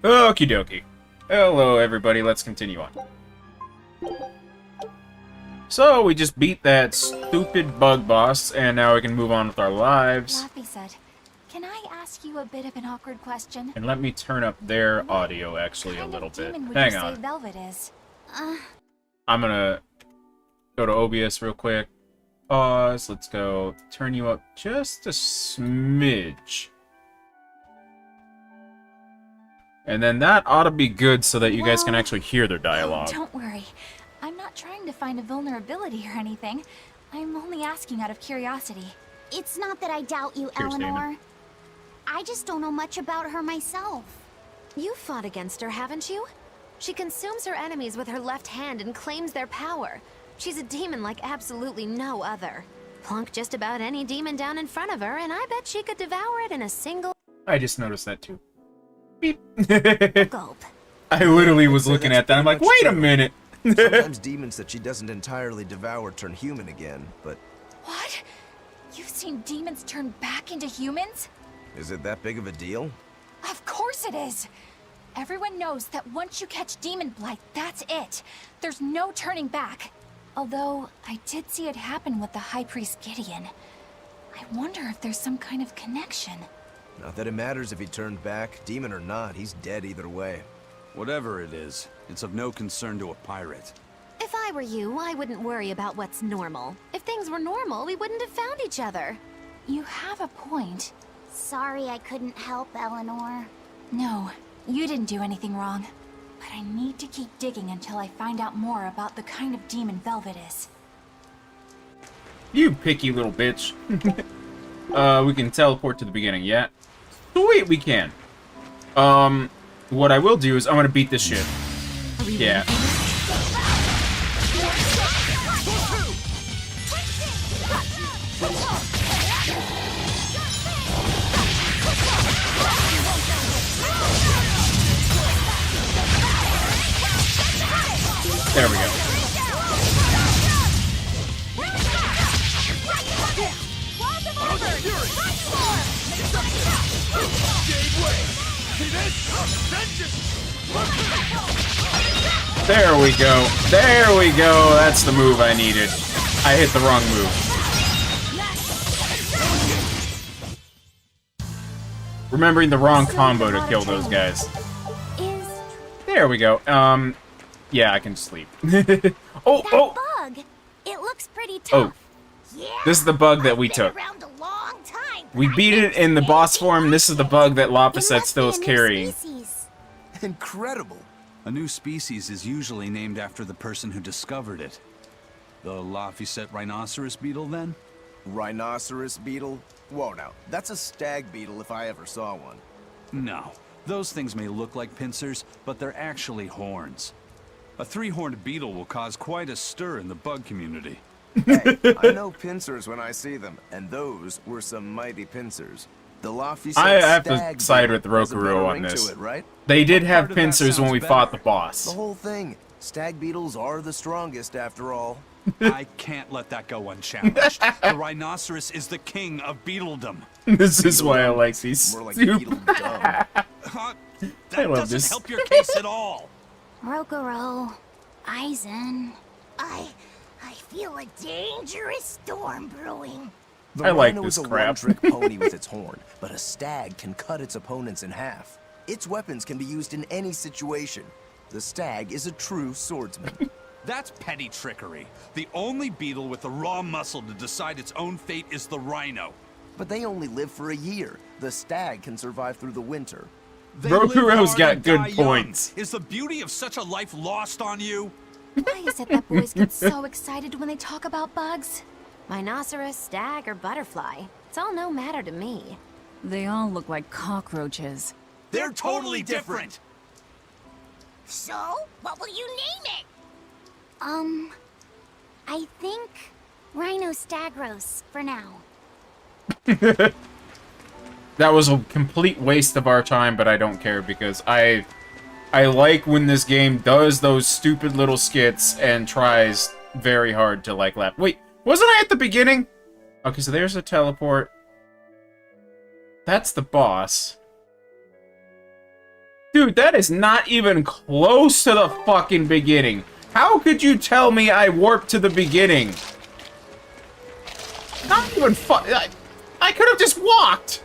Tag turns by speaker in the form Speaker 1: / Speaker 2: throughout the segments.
Speaker 1: Okie dokie. Hello, everybody. Let's continue on. So, we just beat that stupid bug boss, and now we can move on with our lives.
Speaker 2: Laffy said, "Can I ask you a bit of an awkward question?"
Speaker 1: And let me turn up their audio, actually, a little bit.
Speaker 2: Would
Speaker 1: Hang
Speaker 2: you
Speaker 1: on.
Speaker 2: say Velvet is?
Speaker 1: I'm gonna go to OBS real quick. Pause. Let's go. Turn you up just a smidge. And then that ought to be good so that you guys can actually hear their dialogue.
Speaker 2: Don't worry. I'm not trying to find a vulnerability or anything. I'm only asking out of curiosity.
Speaker 3: It's not that I doubt you,
Speaker 1: Cheers,
Speaker 3: Eleanor.
Speaker 1: David.
Speaker 3: I just don't know much about her myself.
Speaker 4: You fought against her, haven't you? She consumes her enemies with her left hand and claims their power. She's a demon like absolutely no other. Plunk just about any demon down in front of her, and I bet she could devour it in a single
Speaker 1: I just noticed that too. Beep.
Speaker 4: gulp.
Speaker 1: I literally was looking at that. I'm like, wait a minute.
Speaker 5: Sometimes demons that she doesn't entirely devour turn human again, but
Speaker 2: What? You've seen demons turn back into humans?
Speaker 5: is it that big of a deal?
Speaker 2: Of course it is! Everyone knows that once you catch demon blight, that's it. There's no turning back. Although, I did see it happen with the High Priest Gideon. I wonder if there's some kind of connection.
Speaker 5: Not that it matters if he turned back, demon or not, he's dead either way.
Speaker 6: Whatever it is, it's of no concern to a pirate.
Speaker 4: If I were you, I wouldn't worry about what's normal. If things were normal, we wouldn't have found each other.
Speaker 2: You have a point.
Speaker 3: Sorry I couldn't help, Eleanor.
Speaker 2: No, you didn't do anything wrong. But I need to keep digging until I find out more about the kind of demon Velvet is.
Speaker 1: You picky little bitch. We can teleport to the beginning, yeah? Sweet, we can. What I will do is I'm gonna beat this shit. Yeah. There we go. There we go. There we go. That's the move I needed. I hit the wrong move. Remembering the wrong combo to kill those guys. There we go. Yeah, I can sleep. Oh, oh!
Speaker 3: Bug! It looks pretty tough. Yeah,
Speaker 1: this is the bug that we
Speaker 3: I've been
Speaker 1: took.
Speaker 3: around a long time,
Speaker 1: We
Speaker 3: but
Speaker 1: beat
Speaker 3: I
Speaker 1: it in the boss form. This is the bug that
Speaker 3: It
Speaker 1: Lopposite
Speaker 3: must
Speaker 1: still
Speaker 3: be
Speaker 1: is
Speaker 3: a new
Speaker 1: carrying.
Speaker 3: species.
Speaker 5: Incredible!
Speaker 6: A new species is usually named after the person who discovered it. The Laphicet rhinoceros beetle, then?
Speaker 5: Rhinoceros beetle? Whoa now, that's a stag beetle if I ever saw one.
Speaker 6: No. Those things may look like pincers, but they're actually horns. A three-horned beetle will cause quite a stir in the bug community.
Speaker 5: Hey, I know pincers when I see them, and those were some mighty pincers. The Laphicet
Speaker 1: I have to
Speaker 5: stag
Speaker 1: side
Speaker 5: beetle
Speaker 1: with
Speaker 5: has a better
Speaker 1: Rokuro on
Speaker 5: ring
Speaker 1: this.
Speaker 5: to it, right?
Speaker 1: They did have
Speaker 6: part of that
Speaker 1: pincers when
Speaker 6: sounds
Speaker 1: we fought the
Speaker 6: better?
Speaker 5: The
Speaker 1: boss.
Speaker 5: whole thing. Stag beetles are the strongest after all.
Speaker 6: I can't let that go unchallenged. The rhinoceros is the king of beetledom.
Speaker 1: This is why I like these
Speaker 5: More like
Speaker 1: stupid.
Speaker 5: beetle dumb.
Speaker 6: Huh?
Speaker 1: I
Speaker 6: That
Speaker 1: love
Speaker 6: doesn't
Speaker 1: this.
Speaker 6: help your case at all.
Speaker 3: Rokuro, Aizen. I feel a dangerous storm brewing.
Speaker 5: The
Speaker 1: I like
Speaker 5: rhino
Speaker 1: this
Speaker 5: is a
Speaker 1: crap.
Speaker 5: one-trick pony with its horn, but a stag can cut its opponents in half. Its weapons can be used in any situation. The stag is a true swordsman.
Speaker 6: That's petty trickery. The only beetle with the raw muscle to decide its own fate is the rhino.
Speaker 5: But they only live for a year. The stag can survive through the winter.
Speaker 6: They
Speaker 1: Rokuro's
Speaker 6: live hard
Speaker 1: got
Speaker 6: and
Speaker 1: good
Speaker 6: die young.
Speaker 1: points.
Speaker 6: Is the beauty of such a life lost on you?
Speaker 2: Why is it that boys get so excited when they talk about bugs?
Speaker 4: Rhinoceros, stag, or butterfly. It's all no matter to me.
Speaker 7: They all look like cockroaches.
Speaker 6: They're totally different!
Speaker 3: So, what will you name it? I think Rhinostagros for now.
Speaker 1: That was a complete waste of our time, but I don't care because I like when this game does those stupid little skits and tries very hard to, like, laugh. Wait, wasn't I at the beginning? Okay, so there's a teleport. That's the boss. Dude, that is not even close to the fucking beginning. How could you tell me I warped to the beginning? Not even I could have just walked!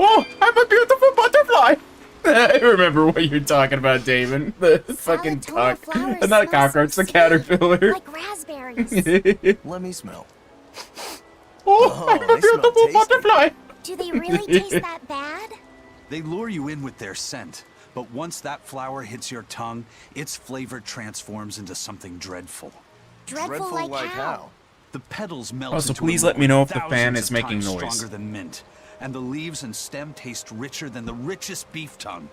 Speaker 1: Oh, I'm a beautiful butterfly! I remember what you're talking about, Damon. The fucking
Speaker 3: Saletomah
Speaker 1: cock.
Speaker 3: flowers
Speaker 1: Not a
Speaker 3: smell
Speaker 1: cockroach,
Speaker 3: so
Speaker 1: the caterpillar.
Speaker 3: sweet, like raspberries.
Speaker 5: Let me smell.
Speaker 1: Oh, I'm a
Speaker 5: they smell
Speaker 1: beautiful
Speaker 5: tasty.
Speaker 1: butterfly!
Speaker 3: Do they really taste that bad?
Speaker 6: They lure you in with their scent, but once that flower hits your tongue, its flavor transforms into something dreadful.
Speaker 3: Dreadful like how?
Speaker 6: The petals melt
Speaker 1: Also,
Speaker 6: into
Speaker 1: please
Speaker 6: a
Speaker 1: let me know if the
Speaker 6: thousands
Speaker 1: fan is
Speaker 6: of
Speaker 1: making
Speaker 6: times
Speaker 1: noise.
Speaker 6: stronger than mint, and the leaves and stem taste richer than the richest beef tongue.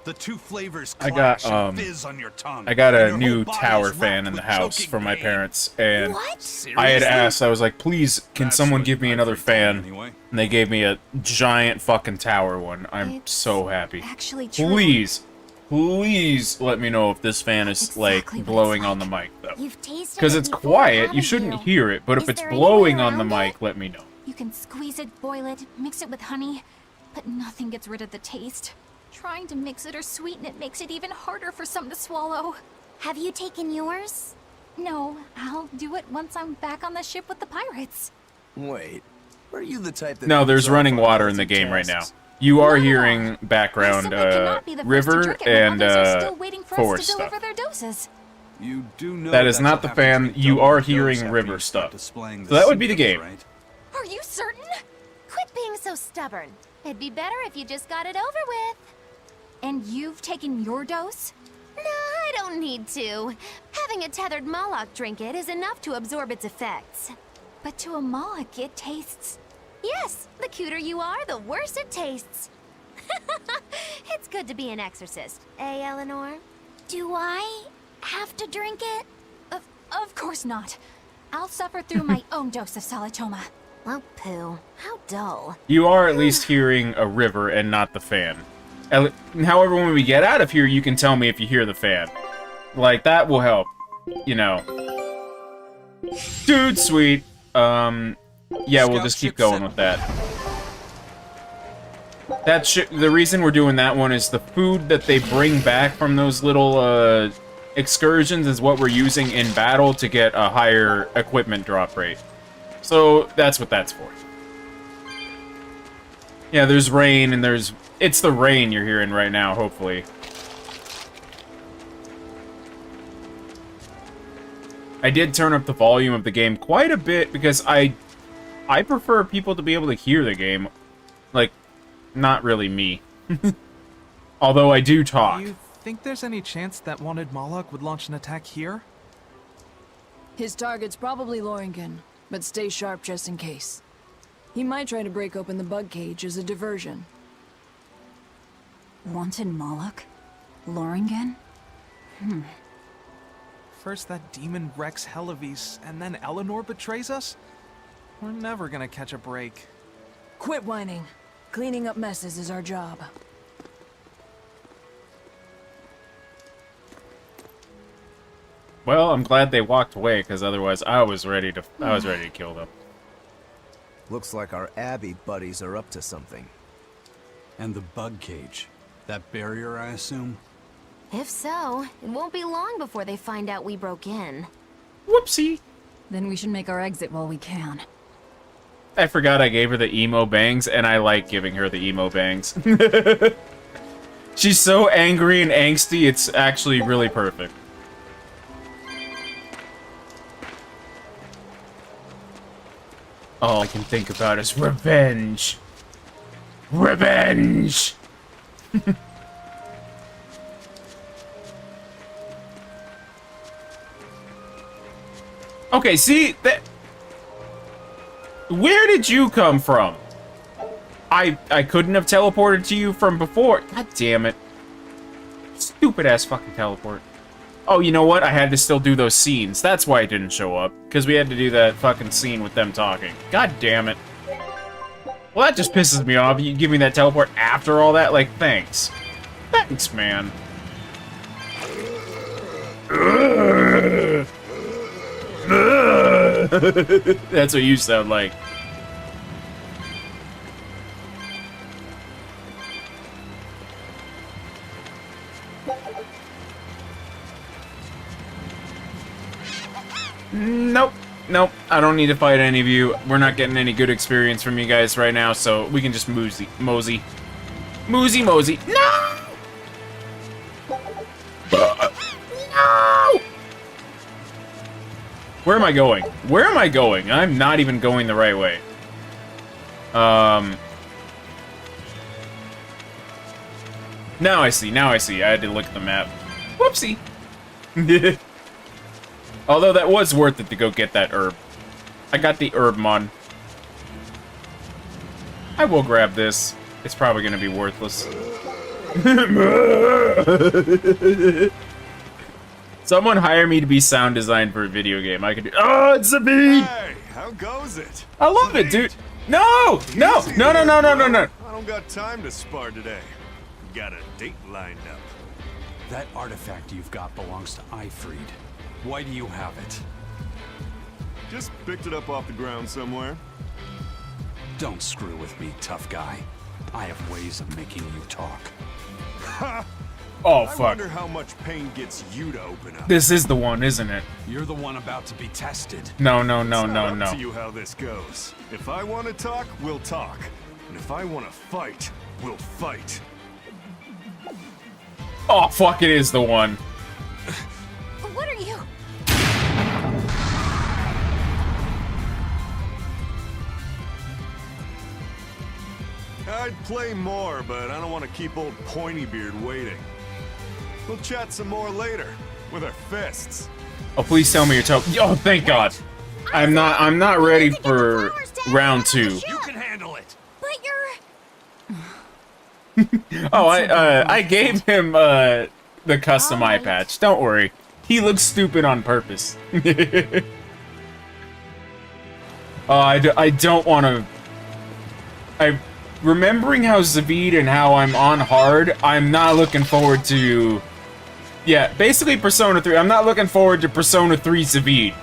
Speaker 6: The two flavors
Speaker 1: I got,
Speaker 6: clash and fizz on your tongue.
Speaker 1: I got
Speaker 6: and
Speaker 1: a
Speaker 6: your
Speaker 1: new
Speaker 6: whole body
Speaker 1: tower
Speaker 6: is
Speaker 1: fan
Speaker 6: racked
Speaker 1: in the
Speaker 6: with
Speaker 1: house
Speaker 6: choking
Speaker 1: from my
Speaker 6: pain.
Speaker 1: parents, and
Speaker 3: What?
Speaker 1: I had
Speaker 6: Seriously?
Speaker 1: asked, I was like, please, can
Speaker 6: That's
Speaker 1: someone
Speaker 6: what
Speaker 1: give me
Speaker 6: I've
Speaker 1: another
Speaker 6: heard from
Speaker 1: fan?
Speaker 6: anyway.
Speaker 1: And they gave me a giant fucking tower one. I'm
Speaker 2: It's
Speaker 1: so happy.
Speaker 2: actually true.
Speaker 1: Please, please let me know if this fan is,
Speaker 2: Exactly
Speaker 1: like,
Speaker 2: what it's
Speaker 1: blowing on
Speaker 2: like.
Speaker 1: the mic, though.
Speaker 3: You've tasted
Speaker 1: Because
Speaker 3: it
Speaker 1: it's
Speaker 3: before,
Speaker 1: quiet, you
Speaker 3: haven't
Speaker 1: shouldn't
Speaker 3: you?
Speaker 1: hear it, but if
Speaker 3: Is
Speaker 1: it's
Speaker 3: there any
Speaker 1: blowing
Speaker 3: way
Speaker 1: on the
Speaker 3: around
Speaker 1: mic,
Speaker 3: it?
Speaker 1: let me know.
Speaker 2: You can squeeze it, boil it, mix it with honey, but nothing gets rid of the taste. Trying to mix it or sweeten it makes it even harder for some to swallow.
Speaker 3: Have you taken yours?
Speaker 2: No, I'll do it once I'm back on the ship with the pirates.
Speaker 5: Wait, are you the type that...
Speaker 1: No, there's
Speaker 5: puts off
Speaker 1: running
Speaker 5: on
Speaker 1: water in the
Speaker 5: guilty
Speaker 1: game right now.
Speaker 5: tasks?
Speaker 1: You are
Speaker 2: Not at all.
Speaker 1: hearing
Speaker 2: I
Speaker 1: background,
Speaker 2: simply cannot be the first to
Speaker 1: river
Speaker 2: drink it when
Speaker 1: and,
Speaker 2: others are still waiting for us
Speaker 1: forest
Speaker 2: to deliver
Speaker 1: stuff.
Speaker 2: their doses.
Speaker 6: You do know
Speaker 1: That is
Speaker 6: that
Speaker 1: not
Speaker 6: you'll
Speaker 1: the
Speaker 6: have to
Speaker 1: fan.
Speaker 6: drink
Speaker 1: You
Speaker 6: double
Speaker 1: are
Speaker 6: the dose
Speaker 1: hearing
Speaker 6: after
Speaker 1: river
Speaker 6: you start
Speaker 1: stuff.
Speaker 6: displaying
Speaker 1: So that would be the
Speaker 6: symptoms,
Speaker 1: game.
Speaker 6: right?
Speaker 2: Are you certain?
Speaker 4: Quit being so stubborn. It'd be better if you just got it over with.
Speaker 2: And you've taken your dose?
Speaker 4: No, I don't need to. Having a tethered Moloch drink it is enough to absorb its effects.
Speaker 2: But to a Moloch, it tastes...
Speaker 4: Yes, the cuter you are, the worse it tastes. It's good to be an exorcist, eh, Eleanor?
Speaker 3: Do I have to drink it?
Speaker 2: Of course not. I'll suffer through my own dose of saletomah.
Speaker 4: Oh, poo. How dull.
Speaker 1: You are at least hearing a river and not the fan. However, when we get out of here, you can tell me if you hear the fan. Like, that will help. You know. Dude, sweet. Yeah, we'll just keep going with that. The reason we're doing that one is the food that they bring back from those little, excursions is what we're using in battle to get a higher equipment drop rate. So, that's what that's for. Yeah, there's rain, and it's the rain you're hearing right now, hopefully. I did turn up the volume of the game quite a bit, because I prefer people to be able to hear the game. Like, not really me. Although I do talk.
Speaker 8: Do you think there's any chance that wanted Moloch would launch an attack here?
Speaker 7: His target's probably Loringen, but stay sharp just in case. He might try to break open the bug cage as a diversion.
Speaker 2: Wanted Moloch? Loringen?
Speaker 8: First that demon Rex Helavis, and then Eleanor betrays us? We're never gonna catch a break.
Speaker 7: Quit whining. Cleaning up messes is our job.
Speaker 1: Well, I'm glad they walked away, because otherwise I was ready to kill them.
Speaker 5: Looks like our Abbey buddies are up to something.
Speaker 6: And the bug cage. That barrier, I assume?
Speaker 4: If so, it won't be long before they find out we broke in.
Speaker 1: Whoopsie!
Speaker 7: Then we should make our exit while we can.
Speaker 1: I forgot I gave her the emo bangs, and I like giving her the emo bangs. She's so angry and angsty, it's actually really perfect. All I can think about is revenge. Revenge! Okay, see, Where did you come from? I couldn't have teleported to you from before. God damn it. Stupid ass fucking teleport. Oh, you know what? I had to still do those scenes. That's why it didn't show up. Because we had to do that fucking scene with them talking. God damn it. Well, that just pisses me off. You give me that teleport after all that? Like, thanks. Thanks, man. That's what you sound like. Nope. Nope. I don't need to fight any of you. We're not getting any good experience from you guys right now, so we can just mosey. Mosey. Mosey. No! No! Where am I going? Where am I going? I'm not even going the right way. Now I see. I had to look at the map. Whoopsie. Although that was worth it to go get that herb. I got the herb mod. I will grab this. It's probably going to be worthless. Someone hire me to be sound design for a video game. I could do. Oh, it's a bee!
Speaker 9: Hey, how goes it?
Speaker 1: I love it, dude. No! No! No! No! No! No! No! No!
Speaker 9: I don't got time to spar today. Got a date lined up.
Speaker 6: That artifact you've got belongs to Ifried. Why do you have it?
Speaker 9: Just picked it up off the ground somewhere.
Speaker 6: Don't screw with me, tough guy. I have ways of making you talk.
Speaker 1: Oh,
Speaker 9: I
Speaker 1: fuck.
Speaker 9: wonder how much pain gets you to open up.
Speaker 1: This is the one, isn't it?
Speaker 6: You're the one about to be tested.
Speaker 1: No.
Speaker 9: It's not up to you how this goes. If I want to talk, we'll talk. And if I want to fight, we'll fight.
Speaker 1: Oh, fuck, it is the one.
Speaker 2: What are you?
Speaker 9: I'd play more, but I don't want to keep old Pointybeard waiting. We'll chat some more later, with our fists.
Speaker 1: Oh, please tell me you're Oh, thank God. I'm not ready for round 2.
Speaker 6: You can handle it.
Speaker 2: But you're...
Speaker 1: Oh, I gave him the custom eye patch. Don't worry. He looks stupid on purpose. I don't want to... Remembering how Zavid and how I'm on hard, I'm not looking forward to... Yeah, basically Persona 3. I'm not looking forward to Persona 3 Zavid.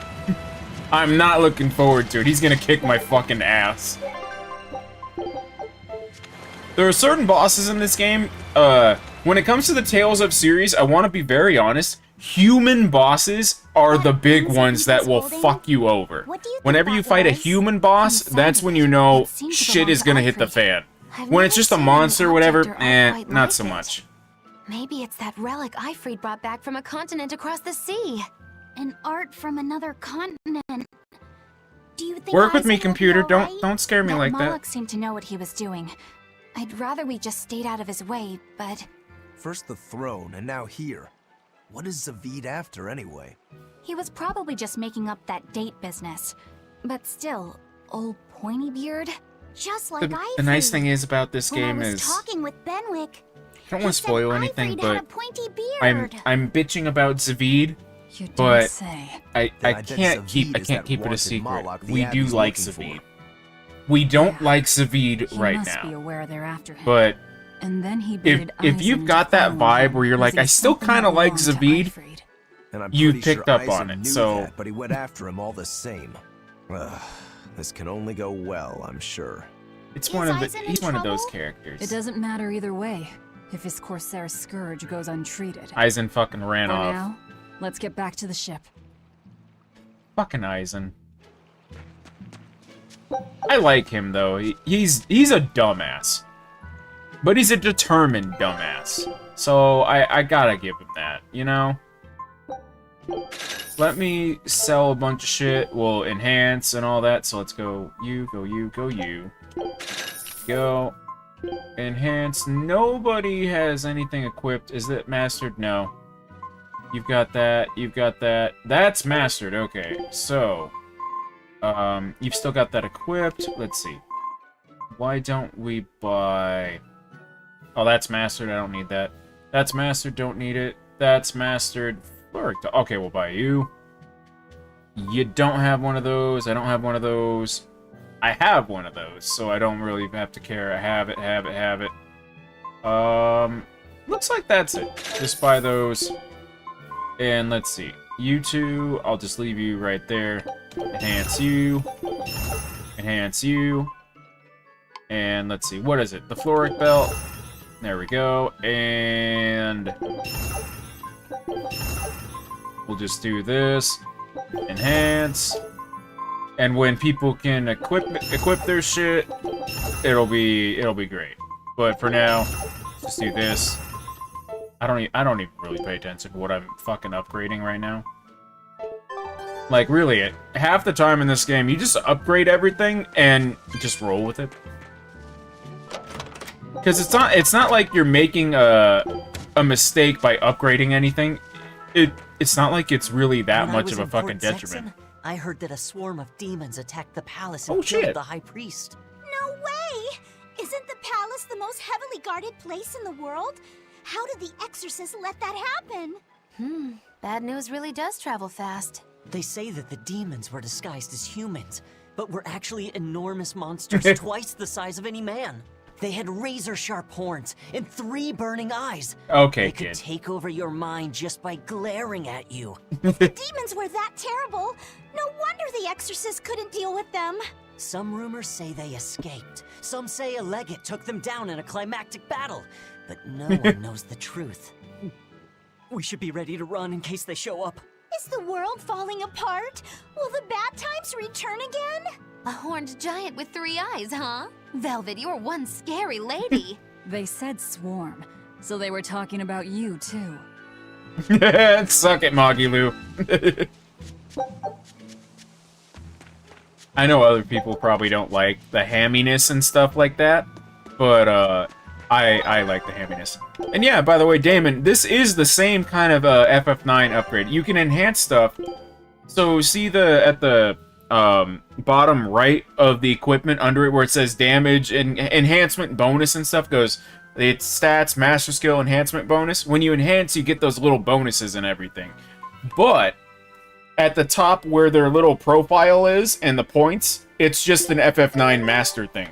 Speaker 1: I'm not looking forward to it. He's gonna kick my fucking ass. There are certain bosses in this game, when it comes to the Tales of series, I want to be very honest, human bosses are the big ones that will fuck you over. Whenever you fight a human boss, that's when you know shit is gonna hit the fan. When it's just a monster or whatever, not so much.
Speaker 4: Maybe it's that relic Ifried brought back from a continent across the sea.
Speaker 2: An art from another continent. Do you think
Speaker 1: Work with me,
Speaker 2: Isaac will be
Speaker 1: computer.
Speaker 2: all right?
Speaker 1: Don't scare me like that.
Speaker 2: Moloch seemed to know what he was doing. I'd rather we just stayed out of his way, but...
Speaker 5: First the throne, and now here. What is Zavid after, anyway?
Speaker 2: He was probably just making up that date business. But still, old Pointybeard?
Speaker 3: Just like
Speaker 1: The nice thing is about this game
Speaker 3: when I was
Speaker 1: is...
Speaker 3: talking with Benwick,
Speaker 1: I don't want to spoil anything,
Speaker 3: Ifried had a
Speaker 1: but
Speaker 3: pointy beard.
Speaker 1: I'm bitching about Zavid,
Speaker 7: You don't
Speaker 1: but
Speaker 7: say.
Speaker 1: I
Speaker 5: bet
Speaker 1: can't keep
Speaker 5: Zavid is that
Speaker 1: it a
Speaker 5: wanted
Speaker 1: secret.
Speaker 5: Moloch the
Speaker 1: We do
Speaker 5: Abbey's
Speaker 1: like
Speaker 5: looking
Speaker 1: Zavid. We don't like Zavid
Speaker 7: He
Speaker 1: right
Speaker 7: must be
Speaker 1: now.
Speaker 7: aware they're after him.
Speaker 1: But
Speaker 7: And then he
Speaker 1: if
Speaker 7: buried
Speaker 1: you've
Speaker 7: Eisen
Speaker 1: got that
Speaker 7: to
Speaker 1: vibe
Speaker 7: follow
Speaker 1: where you're
Speaker 7: him,
Speaker 1: like,
Speaker 7: using
Speaker 1: I still
Speaker 7: something
Speaker 1: kind of
Speaker 7: that
Speaker 1: like
Speaker 7: belonged to
Speaker 1: Zavid,
Speaker 7: Ifried.
Speaker 5: And I'm
Speaker 1: you
Speaker 5: pretty
Speaker 1: picked
Speaker 5: sure
Speaker 1: up
Speaker 5: Eisen
Speaker 1: on it,
Speaker 5: knew
Speaker 1: so-
Speaker 5: that, but he went after him all the same. Ugh, this can only go well, I'm sure.
Speaker 1: it's
Speaker 3: Is
Speaker 1: one of
Speaker 3: Eisen in
Speaker 1: he's one of those
Speaker 3: trouble?
Speaker 1: characters.
Speaker 7: It doesn't matter either way, if his Corsair scourge goes untreated.
Speaker 1: Eisen fucking ran
Speaker 7: For
Speaker 1: off.
Speaker 7: now, let's get back to the ship.
Speaker 1: Fucking Eisen. I like him though. He's a dumbass, but he's a determined dumbass. So I gotta give him that, you know. Let me sell a bunch of shit. We'll enhance and all that. So let's go. You go. You go. You go. Enhance. Nobody has anything equipped. Is it mastered? No. You've got that. You've got that. That's mastered. Okay. So. You've still got that equipped. Let's see. Why don't we buy... Oh, that's mastered. I don't need that. That's mastered. Don't need it. That's mastered. Okay, we'll buy you. You don't have one of those. I don't have one of those. I have one of those, so I don't really have to care. I have it, have it, have it. Looks like that's it. Just buy those. And let's see. You two, I'll just leave you right there. Enhance you. Enhance you. And let's see, what is it? The Floric Belt. There we go. And we'll just do this. Enhance. And when people can equip their shit, it'll be great. But for now, just do this. I don't even really pay attention to what I'm fucking upgrading right now. Like, really, half the time in this game, you just upgrade everything and just roll with it. Because it's not like you're making a mistake by upgrading anything. It's not like it's really that much of a fucking detriment.
Speaker 10: I heard that a swarm of demons attacked the palace and killed the High Priest.
Speaker 3: No way! Isn't the palace the most heavily guarded place in the world? How did the exorcist let that happen?
Speaker 4: Bad news really does travel fast.
Speaker 10: They say that the demons were disguised as humans, but were actually enormous monsters twice the size of any man. They had razor-sharp horns and 3 burning eyes.
Speaker 1: Okay,
Speaker 10: They could take over your mind just by glaring at you.
Speaker 3: If the demons were that terrible, no wonder the exorcist couldn't deal with them.
Speaker 10: Some rumors say they escaped. Some say a legate took them down in a climactic battle. But no one knows the truth. We should be ready to run in case they show up.
Speaker 3: Is the world falling apart? Will the bad times return again?
Speaker 4: A horned giant with 3 eyes, huh? Velvet, you're one scary lady.
Speaker 7: They said swarm, so they were talking about you, too.
Speaker 1: Suck it, Magilu. I know other people probably don't like the hamminess and stuff like that, but I like the hamminess. And yeah, by the way, Damon, this is the same kind of FF9 upgrade. You can enhance stuff. So see at the bottom right of the equipment under it where it says damage and enhancement bonus and stuff goes, it's stats, master skill, enhancement bonus. When you enhance, you get those little bonuses and everything. But at the top where their little profile is and the points, it's just an FF9 master thing.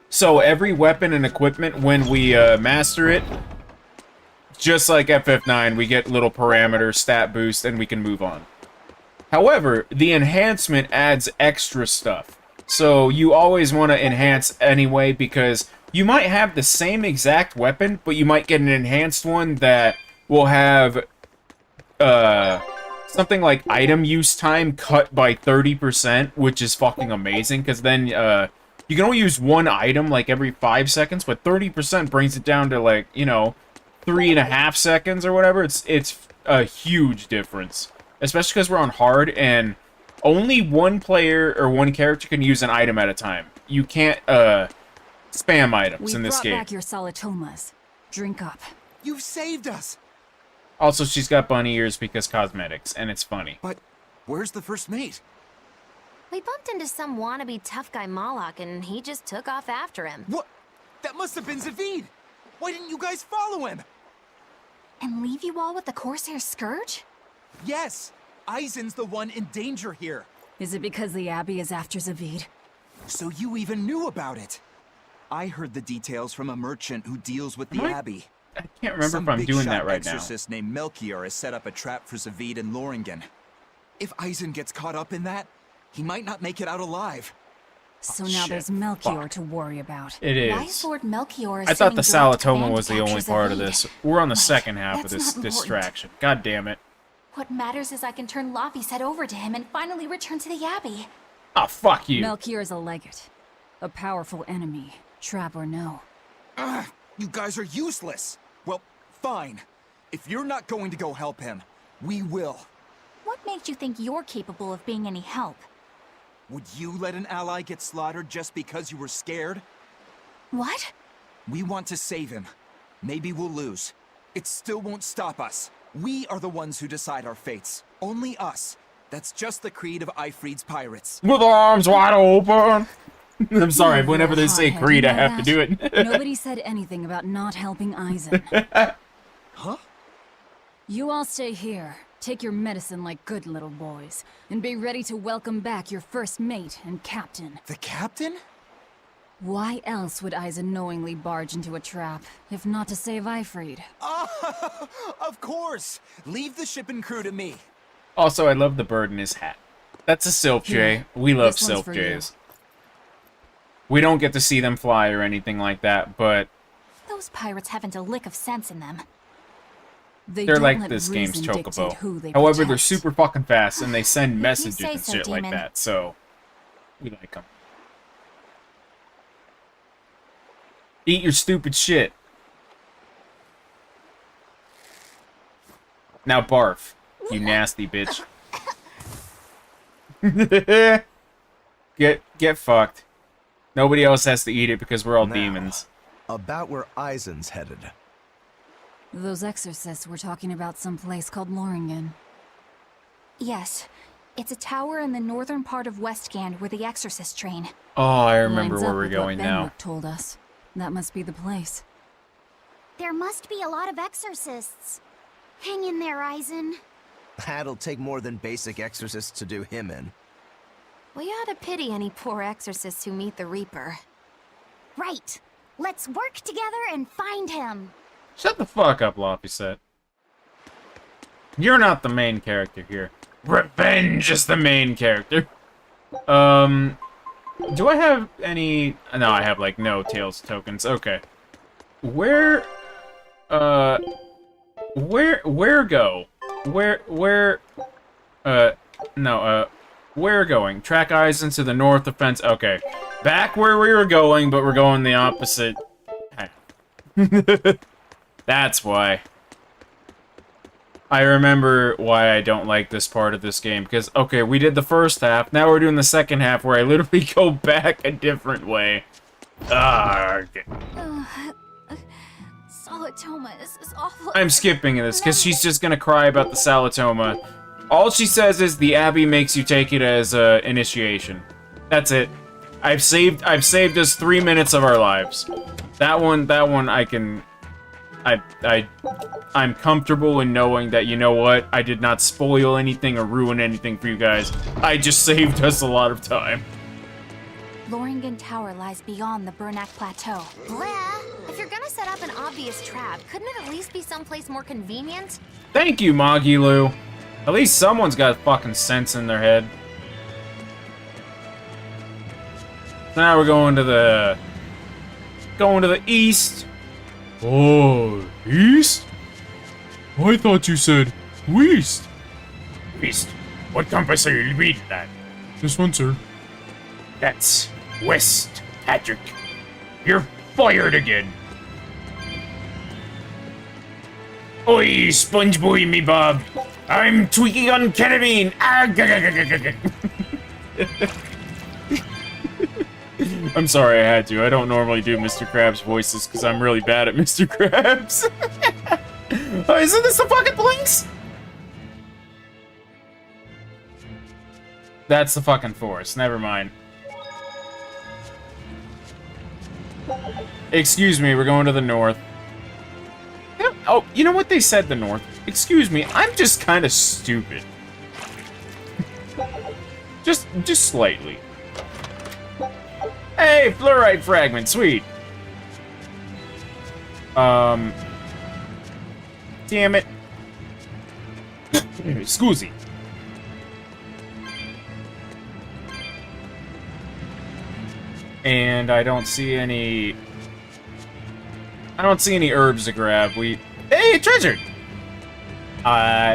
Speaker 1: So every weapon and equipment, when we master it, just like FF9, we get little parameter stat boost and we can move on. However, the enhancement adds extra stuff. So you always want to enhance anyway because you might have the same exact weapon, but you might get an enhanced one that will have something like item use time cut by 30%, which is fucking amazing because then you can only use one item like every 5 seconds, but 30% brings it down to like, you know, 3.5 seconds or whatever. It's a huge difference. Especially because we're on hard, and only one player or one character can use an item at a time. You can't spam items in this game.
Speaker 7: We brought back your saletomahs. Drink up.
Speaker 11: You've saved us!
Speaker 1: Also, she's got bunny ears because cosmetics, and it's funny.
Speaker 11: But where's the first mate?
Speaker 4: We bumped into some wannabe tough guy Moloch, and he just took off after him.
Speaker 11: What? That must have been Zavid! Why didn't you guys follow him?
Speaker 2: And leave you all with the Corsair Scourge?
Speaker 11: Yes! Eisen's the one in danger here.
Speaker 7: Is it because the Abbey is after Zavid?
Speaker 11: So you even knew about it? I heard the details from a merchant who deals with the Abbey.
Speaker 1: I can't remember if I'm doing that right now.
Speaker 11: Some exorcist named Melchior has set up a trap for Zavid and Loringen. If Eisen gets caught up in that, he might not make it out alive.
Speaker 7: So now there's Melchior to worry about.
Speaker 1: It is.
Speaker 2: Why is Lord Melchior
Speaker 1: I thought the
Speaker 2: assuming direct
Speaker 1: Saletomah
Speaker 2: command
Speaker 1: was
Speaker 2: to
Speaker 1: the only
Speaker 2: capture
Speaker 1: part of
Speaker 2: Zavid?
Speaker 1: this. We're on the
Speaker 2: Wait,
Speaker 1: second half of
Speaker 2: that's
Speaker 1: this
Speaker 2: not important.
Speaker 1: distraction. God damn it.
Speaker 2: What matters is I can turn Laffy's head over to him and finally return to the Abbey.
Speaker 1: Oh, fuck you.
Speaker 7: Melchior is a legate. A powerful enemy, trap or no.
Speaker 11: Ugh, you guys are useless! Well, fine. If you're not going to go help him, we will.
Speaker 2: What made you think you're capable of being any help?
Speaker 11: Would you let an ally get slaughtered just because you were scared?
Speaker 2: What?
Speaker 11: We want to save him. Maybe we'll lose. It still won't stop us. We are the ones who decide our fates. Only us. That's just the creed of Ifrid's pirates.
Speaker 1: With arms wide open. I'm sorry,
Speaker 7: You
Speaker 1: whenever they
Speaker 7: little
Speaker 1: say
Speaker 7: hothead,
Speaker 1: creed,
Speaker 7: you
Speaker 1: I
Speaker 7: know
Speaker 1: have to do
Speaker 7: that?
Speaker 1: it.
Speaker 7: Nobody said anything about not helping Eisen.
Speaker 11: Huh?
Speaker 7: You all stay here, take your medicine like good little boys, and be ready to welcome back your first mate and captain.
Speaker 11: The captain?
Speaker 7: Why else would Eisen knowingly barge into a trap, if not to save Ifrid?
Speaker 11: Oh, of course! Leave the ship and crew to me.
Speaker 1: Also, I love the bird in his hat. That's a Silph Jay.
Speaker 7: Here,
Speaker 1: We love
Speaker 7: this one's
Speaker 1: Silph
Speaker 7: for
Speaker 1: Jays. We don't get to see them fly or anything like that, but
Speaker 2: Those pirates haven't a lick of sense in them.
Speaker 7: They
Speaker 1: they're
Speaker 7: don't
Speaker 1: like
Speaker 7: let
Speaker 1: this game's
Speaker 7: reason dictate who
Speaker 1: Chocobo.
Speaker 7: they
Speaker 1: However, they're
Speaker 7: protect.
Speaker 1: super fucking fast, and they send messages
Speaker 2: say
Speaker 1: and
Speaker 2: so,
Speaker 1: shit like
Speaker 2: Demon.
Speaker 1: that, so we like them. Eat your stupid shit. Now barf, you nasty bitch. Get fucked. Nobody else has to eat it because we're all
Speaker 5: Now,
Speaker 1: demons.
Speaker 5: About where Eisen's headed.
Speaker 7: Those exorcists were talking about some place called Loringen.
Speaker 2: Yes, it's a tower in the northern part of Westgand where the exorcists train.
Speaker 1: Oh, I remember
Speaker 7: Lines
Speaker 1: where
Speaker 7: up
Speaker 1: we're
Speaker 7: with
Speaker 1: going
Speaker 7: what
Speaker 1: now.
Speaker 7: Benwick told us. That must be the place.
Speaker 3: There must be a lot of exorcists. Hang in there, Eisen.
Speaker 5: That'll take more than basic exorcists to do him in.
Speaker 4: We ought to pity any poor exorcists who meet the Reaper.
Speaker 3: Right. Let's work together and find him.
Speaker 1: Shut the fuck up, Laphicet. You're not the main character here. Revenge is the main character. Do I have any... No, I have, like, no Tails tokens. Okay. Where go? Where going? Track Eisen to the north of fence. Okay. Back where we were going, but we're going the opposite path. That's why. I remember why I don't like this part of this game, because, okay, we did the first half, now we're doing the second half where I literally go back a different way. Okay.
Speaker 2: Saletomah, this is awful.
Speaker 1: I'm skipping this, because she's just gonna cry about the saletomah. All she says is the Abbey makes you take it as a initiation. That's it. I've saved us 3 minutes of our lives. That one I can... I'm comfortable in knowing that, you know what, I did not spoil anything or ruin anything for you guys. I just saved us a lot of time.
Speaker 2: Loringen Tower lies beyond the Burnak Plateau.
Speaker 4: Bleh! If you're gonna set up an obvious trap, couldn't it at least be someplace more convenient?
Speaker 1: Thank you, Magilu. At least someone's got fucking sense in their head. Now we're going to the east. Oh, east? I thought you said west. East. What compass are you reading that? This one, sir. That's west, Patrick. You're fired again. Oi, sponge boy me bob. I'm tweaking on ketamine. I'm sorry I had to. I don't normally do Mr. Krabs voices because I'm really bad at Mr. Krabs. Oh, isn't this the fucking place? That's the fucking forest. Never mind. Excuse me, we're going to the north. Oh, you know what they said the north? Excuse me, I'm just kind of stupid. just slightly. Hey, fluorite fragment, sweet. Damn it. Scoozy. And I don't see any herbs to grab. Hey, treasure!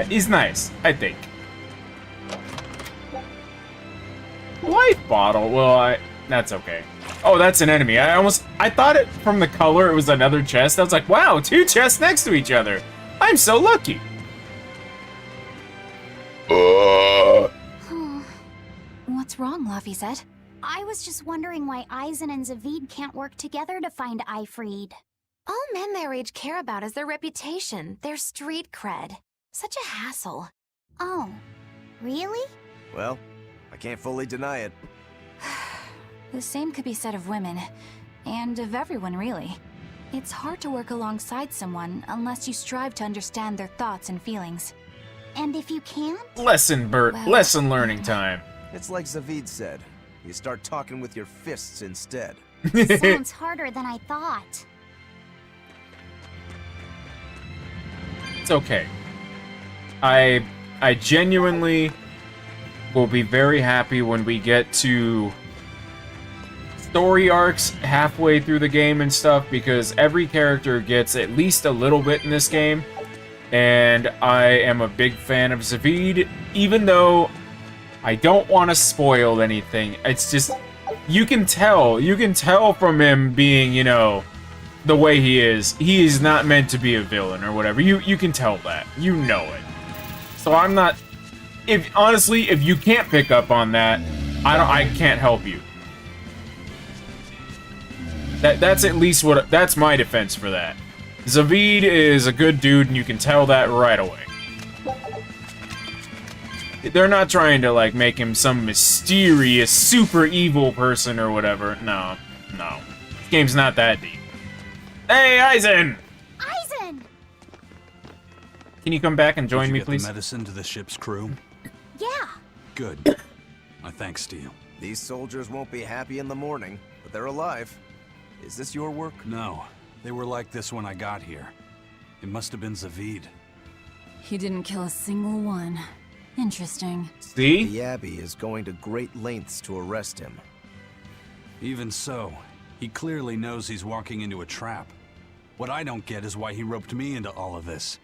Speaker 1: He's nice, I think. Life bottle, well, that's okay. Oh, that's an enemy. I thought it, from the color, it was another chest. I was like, wow, 2 chests next to each other. I'm so lucky.
Speaker 2: What's wrong, Laphicet?
Speaker 3: I was just wondering why Eisen and Zavid can't work together to find Ifrid.
Speaker 4: All men their age care about is their reputation, their street cred. Such a hassle.
Speaker 3: Oh, really?
Speaker 5: Well, I can't fully deny it.
Speaker 2: The same could be said of women, and of everyone, really. It's hard to work alongside someone unless you strive to understand their thoughts and feelings.
Speaker 3: And if you can't?
Speaker 1: Lesson, Bert.
Speaker 2: Well,
Speaker 1: Lesson learning time.
Speaker 5: It's like Zavid said. You start talking with your fists instead.
Speaker 3: Sounds harder than I thought.
Speaker 1: It's okay. I genuinely will be very happy when we get to story arcs halfway through the game and stuff, because every character gets at least a little bit in this game, and I am a big fan of Zavid, even though I don't want to spoil anything. It's just, you can tell from him being, you know, the way he is not meant to be a villain or whatever. You can tell that. You know it. So I'm not, honestly, if you can't pick up on that, I can't help you. That's at least that's my defense for that. Zavid is a good dude, and you can tell that right away. They're not trying to, like, make him some mysterious, super evil person or whatever. No. This game's not that deep. Hey, Eisen!
Speaker 3: Eisen!
Speaker 1: Can you come back and join
Speaker 6: Did you
Speaker 1: me,
Speaker 6: get
Speaker 1: please?
Speaker 6: the medicine to the ship's crew?
Speaker 3: Yeah.
Speaker 6: Good. My thanks to you.
Speaker 5: These soldiers won't be happy in the morning, but they're alive. Is this your work?
Speaker 6: No. They were like this when I got here. It must have been Zavid.
Speaker 7: He didn't kill a single one. Interesting.
Speaker 1: See?
Speaker 5: The Abbey is going to great lengths to arrest him.
Speaker 6: Even so, he clearly knows he's walking into a trap. What I don't get is why he roped me into all of this.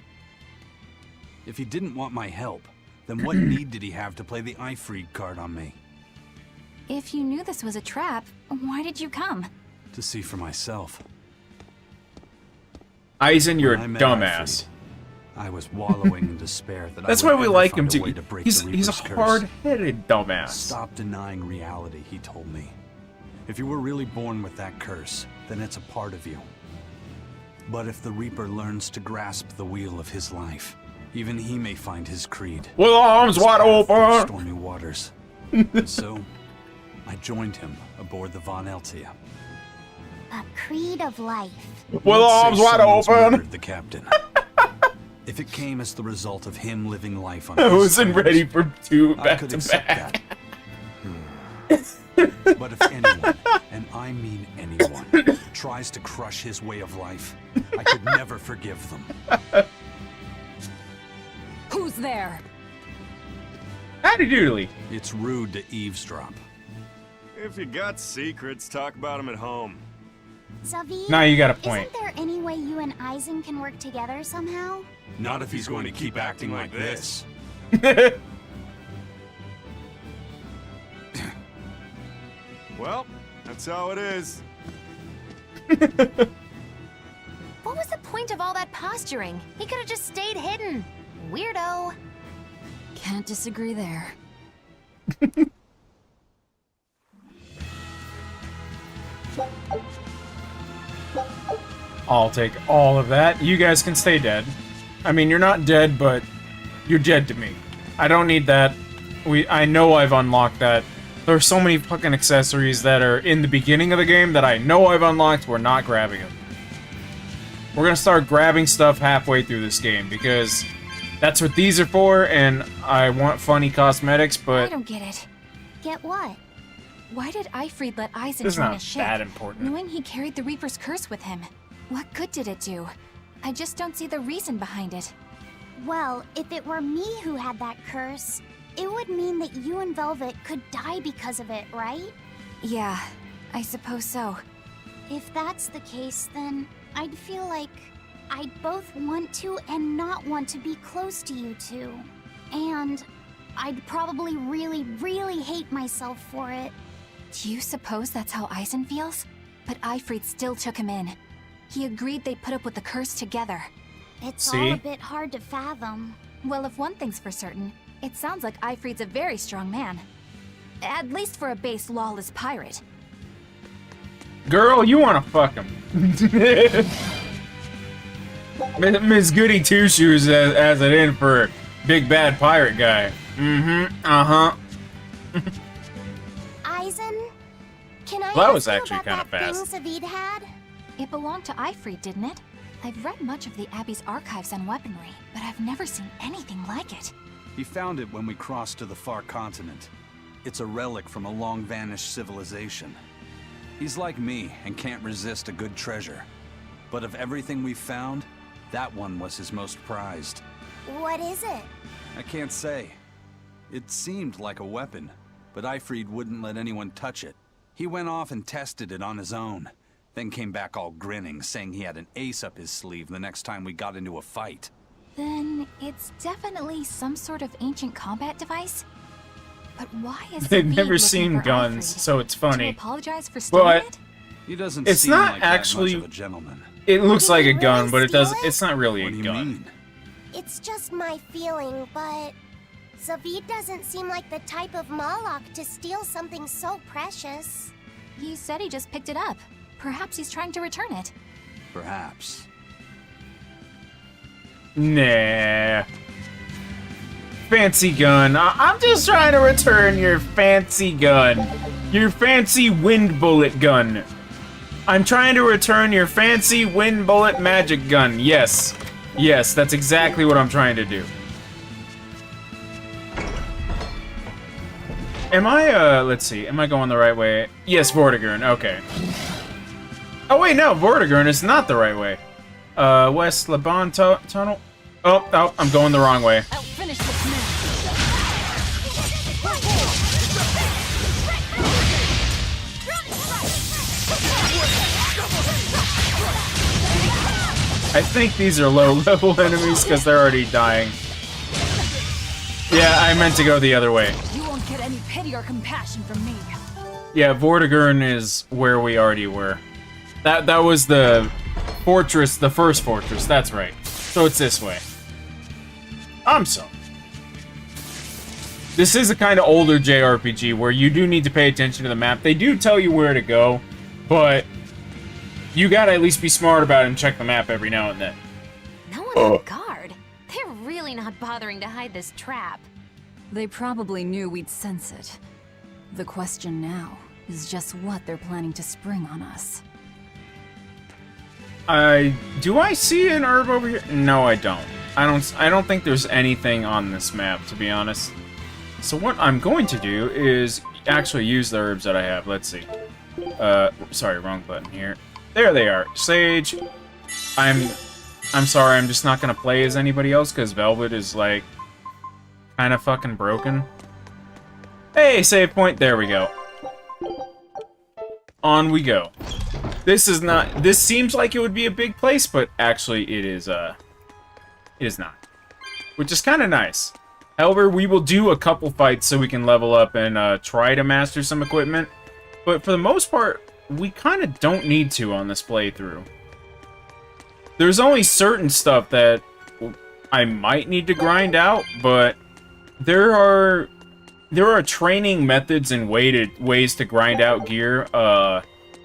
Speaker 6: If he didn't want my help, then what need did he have to play the Ifrid card on me?
Speaker 2: If you knew this was a trap, why did you come?
Speaker 6: To see for myself.
Speaker 1: Eisen, you're a
Speaker 6: When I met
Speaker 1: dumbass.
Speaker 6: Ifrid, I was wallowing in despair that
Speaker 1: That's
Speaker 6: I would
Speaker 1: why we
Speaker 6: ever
Speaker 1: like
Speaker 6: find
Speaker 1: him
Speaker 6: a
Speaker 1: too.
Speaker 6: way to break
Speaker 1: He's
Speaker 6: the
Speaker 1: a
Speaker 6: Reaper's curse.
Speaker 1: hard-headed dumbass.
Speaker 6: Stop denying reality, he told me. If you were really born with that curse, then it's a part of you. But if the Reaper learns to grasp the wheel of his life, even he may find his creed.
Speaker 1: With arms
Speaker 6: His
Speaker 1: wide
Speaker 6: path through
Speaker 1: open!
Speaker 6: stormy waters. And so, I joined him aboard the Von Eltia.
Speaker 3: A creed of life.
Speaker 1: With
Speaker 6: Let's say
Speaker 1: arms wide
Speaker 6: someone's
Speaker 1: open!
Speaker 6: murdered the captain. If it came as the result of him living life on
Speaker 1: I
Speaker 6: his
Speaker 1: wasn't
Speaker 6: terms,
Speaker 1: ready for two
Speaker 6: I
Speaker 1: back
Speaker 6: could
Speaker 1: to
Speaker 6: accept
Speaker 1: back.
Speaker 6: that. But if anyone, and I mean anyone, tries to crush his way of life, I could never forgive them.
Speaker 7: Who's there?
Speaker 1: Howdy doodly.
Speaker 6: It's rude to eavesdrop.
Speaker 9: If you got secrets, talk about them at home.
Speaker 3: Zavid,
Speaker 1: Now you got a point.
Speaker 3: Isn't there any way you and Eisen can work together somehow?
Speaker 6: Not if he's going to keep acting like this.
Speaker 9: Well, that's how it is.
Speaker 4: What was the point of all that posturing? He could have just stayed hidden. Weirdo.
Speaker 7: Can't disagree there.
Speaker 1: I'll take all of that. You guys can stay dead. I mean, you're not dead, but you're dead to me. I don't need that. I know I've unlocked that. There are so many fucking accessories that are in the beginning of the game that I know I've unlocked. We're not grabbing them. We're gonna start grabbing stuff halfway through this game because that's what these are for, and I want funny cosmetics,
Speaker 2: I
Speaker 1: but
Speaker 2: don't get it.
Speaker 3: Get what?
Speaker 2: Why did Ifrid let Eisen
Speaker 1: it's
Speaker 2: join
Speaker 1: not
Speaker 2: his ship,
Speaker 1: that important.
Speaker 2: knowing he carried the Reaper's curse with him? What good did it do? I just don't see the reason behind it.
Speaker 3: Well, if it were me who had that curse, it would mean that you and Velvet could die because of it, right?
Speaker 2: Yeah, I suppose so.
Speaker 3: If that's the case, then I'd feel like I'd both want to and not want to be close to you two. And I'd probably really, really hate myself for it.
Speaker 2: Do you suppose that's how Eisen feels? But Ifrid still took him in. He agreed they'd put up with the curse together.
Speaker 3: It's
Speaker 1: See?
Speaker 3: all a bit hard to fathom.
Speaker 2: Well, if one thing's for certain, it sounds like Ifrid's a very strong man. At least for a base lawless pirate.
Speaker 1: Girl, you wanna fuck him. Miss Goody Two Shoes has it in for big bad pirate guy. Mm-hmm, uh-huh.
Speaker 3: Eisen, can I
Speaker 1: Well, that
Speaker 3: ask
Speaker 1: was
Speaker 3: you
Speaker 1: actually
Speaker 3: about
Speaker 1: kinda
Speaker 3: that
Speaker 1: fast.
Speaker 3: thing Savid had?
Speaker 2: It belonged to Ifrit, didn't it? I've read much of the Abbey's archives on weaponry, but I've never seen anything like it.
Speaker 6: He found it when we crossed to the far continent. It's a relic from a long-vanished civilization. He's like me and can't resist a good treasure. But of everything we've found, that one was his most prized.
Speaker 3: What is it?
Speaker 6: I can't say. It seemed like a weapon, but Ifrit wouldn't let anyone touch it. He went off and tested it on his own, then came back all grinning, saying he had an ace up his sleeve the next time we got into a fight.
Speaker 2: Then it's definitely some sort of ancient combat device? But why is
Speaker 1: They've
Speaker 2: Savid
Speaker 1: never
Speaker 2: looking
Speaker 1: seen
Speaker 2: for
Speaker 1: guns,
Speaker 2: Ifrit?
Speaker 1: so it's
Speaker 2: To
Speaker 1: funny.
Speaker 2: apologize for stealing
Speaker 1: But
Speaker 2: it?
Speaker 6: He doesn't
Speaker 1: it's
Speaker 6: seem
Speaker 1: not
Speaker 6: like
Speaker 1: actually.
Speaker 6: that much of a gentleman.
Speaker 1: It looks
Speaker 3: Did
Speaker 1: like
Speaker 3: he
Speaker 1: a gun,
Speaker 3: really
Speaker 1: but it
Speaker 3: steal
Speaker 1: doesn't.
Speaker 3: it?
Speaker 1: It's not really
Speaker 6: What
Speaker 1: a
Speaker 6: do you
Speaker 1: gun.
Speaker 6: mean?
Speaker 3: It's just my feeling, but Savid doesn't seem like the type of Malak to steal something so precious.
Speaker 2: He said he just picked it up. Perhaps he's trying to return it.
Speaker 6: Perhaps.
Speaker 1: Nah. Fancy gun. I'm just trying to return your fancy gun. Your fancy wind bullet gun. I'm trying to return your fancy wind bullet magic gun. Yes. Yes, that's exactly what I'm trying to do. Am I, let's see. Am I going the right way? Yes, Vortigern. Okay. Oh, wait, no. Vortigern is not the right way. West Laban Tunnel? Oh, I'm going the wrong way.
Speaker 7: I'll finish this now.
Speaker 1: I think these are low-level enemies because they're already dying. Yeah, I meant to go the other way.
Speaker 7: You won't get any pity or compassion from me.
Speaker 1: Yeah, Vortigern is where we already were. That was the fortress, the first fortress. That's right. So it's this way. I'm sorry. This is a kind of older JRPG where you do need to pay attention to the map. They do tell you where to go, but you gotta at least be smart about it and check the map every now and then.
Speaker 4: No one's on guard. They're really not bothering to hide this trap.
Speaker 7: They probably knew we'd sense it. The question now is just what they're planning to spring on us.
Speaker 1: Do I see an herb over here? No, I don't. I don't think there's anything on this map, to be honest. So what I'm going to do is actually use the herbs that I have. Let's see. Sorry, wrong button here. There they are. Sage. I'm sorry, I'm just not gonna play as anybody else because Velvet is like kind of fucking broken. Hey, save point. There we go. On we go. This is not. This seems like it would be a big place, but actually, it is. It is not. Which is kind of nice. However, we will do a couple fights so we can level up and try to master some equipment. But for the most part, we kind of don't need to on this playthrough. There's only certain stuff that I might need to grind out, but there are training methods and ways to grind out gear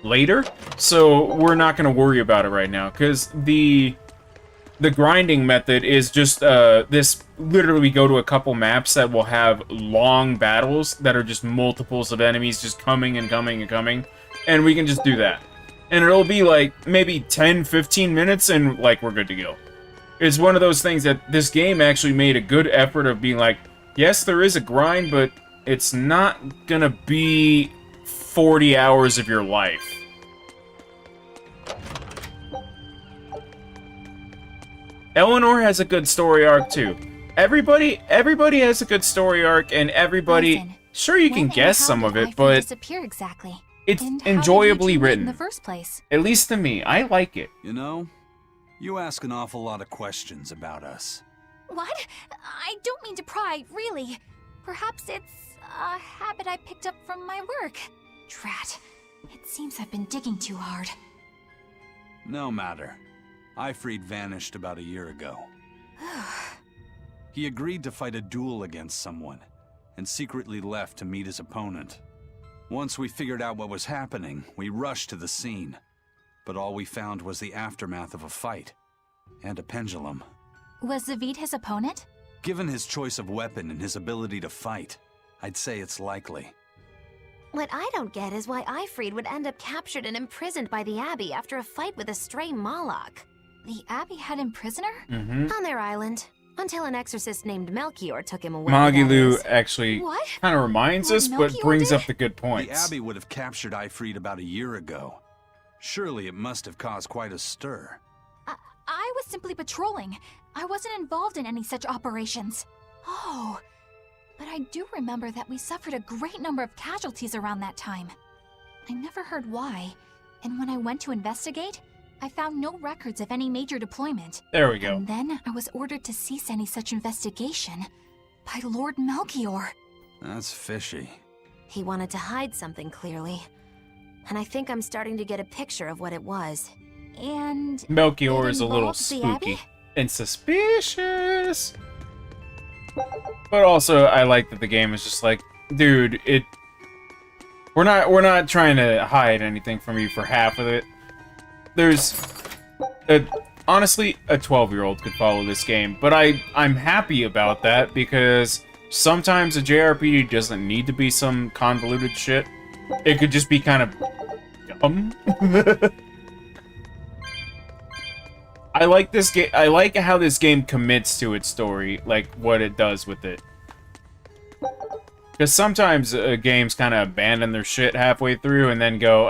Speaker 1: later, so we're not going to worry about it right now, because the grinding method is just this. Literally, we go to a couple maps that will have long battles that are just multiples of enemies just coming and coming and coming, and we can just do that. And it'll be like maybe 10-15 minutes and like we're good to go. It's one of those things that this game actually made a good effort of being like, yes, there is a grind, but it's not gonna be 40 hours of your life. Eleanor has a good story arc too. Everybody has a good story arc, and everybody.
Speaker 2: Listen,
Speaker 1: Sure, you can
Speaker 2: when and
Speaker 1: guess
Speaker 2: how
Speaker 1: some
Speaker 2: did
Speaker 1: of it,
Speaker 2: Ifrit
Speaker 1: but
Speaker 2: disappear exactly?
Speaker 1: it's
Speaker 2: And how did you
Speaker 1: enjoyably
Speaker 2: two meet
Speaker 1: written.
Speaker 2: in the first place?
Speaker 1: At least to me, I like it.
Speaker 6: You know, you ask an awful lot of questions about us.
Speaker 2: What? I don't mean to pry, really. Perhaps it's a habit I picked up from my work. Drat. It seems I've been digging too hard.
Speaker 6: No matter. Ifrit vanished about a year ago. He agreed to fight a duel against someone, and secretly left to meet his opponent. Once we figured out what was happening, we rushed to the scene. But all we found was the aftermath of a fight, and a pendulum.
Speaker 2: Was Savid his opponent?
Speaker 6: Given his choice of weapon and his ability to fight, I'd say it's likely.
Speaker 4: What I don't get is why Ifrid would end up captured and imprisoned by the Abbey after a fight with a stray Moloch.
Speaker 2: The Abbey had him prisoner?
Speaker 4: On their island. Until an exorcist named Melchior took him away.
Speaker 1: Magilu actually
Speaker 2: What?
Speaker 1: kind of reminds
Speaker 2: What
Speaker 1: us, but
Speaker 2: Melchior
Speaker 1: brings
Speaker 2: did?
Speaker 1: up the good
Speaker 6: The
Speaker 1: points.
Speaker 6: Abbey would have captured Ifrid about a year ago. Surely it must have caused quite a stir.
Speaker 2: I was simply patrolling. I wasn't involved in any such operations. Oh, but I do remember that we suffered a great number of casualties around that time. I never heard why, and when I went to investigate, I found no records of any major deployment.
Speaker 1: There we go.
Speaker 2: And then I was ordered to cease any such investigation by Lord Melchior.
Speaker 6: That's fishy.
Speaker 4: He wanted to hide something, clearly. And I think I'm starting to get a picture of what it was.
Speaker 2: And
Speaker 1: Melchior
Speaker 2: it
Speaker 1: is a little
Speaker 2: involves the Abbey?
Speaker 1: spooky and suspicious. But also, I like that the game is just like, dude, we're not trying to hide anything from you for half of it. There's honestly, a 12-year-old could follow this game, but I'm happy about that because sometimes a JRPG doesn't need to be some convoluted shit. It could just be kind of dumb. I like this game. I like how this game commits to its story, like what it does with it. Because sometimes games kind of abandon their shit halfway through and then go,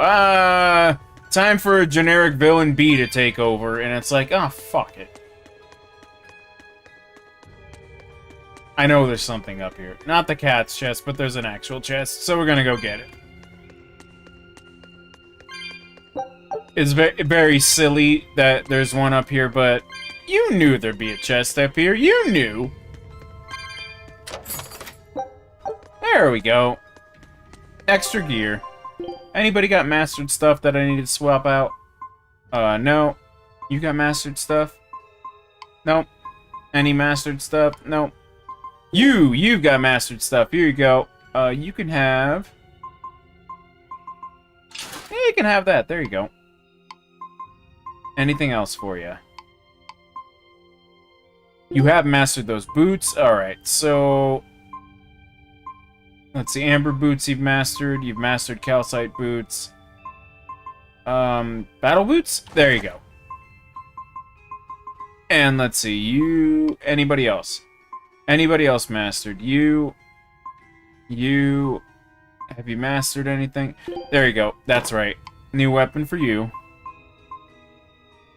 Speaker 1: time for a generic villain B to take over, and it's like, oh, fuck it. I know there's something up here. Not the cat's chest, but there's an actual chest, so we're gonna go get it. It's very silly that there's one up here, but you knew there'd be a chest up here. You knew. There we go. Extra gear. Anybody got mastered stuff that I need to swap out? No. You got mastered stuff? Nope. Any mastered stuff? Nope. You've got mastered stuff. Here you go. You can have... Yeah, you can have that. There you go. Anything else for you? You have mastered those boots. Alright, so... Let's see, amber boots you've mastered. You've mastered calcite boots. Battle boots? There you go. And let's see, anybody else? Anybody else mastered? Have you mastered anything? There you go, that's right. New weapon for you.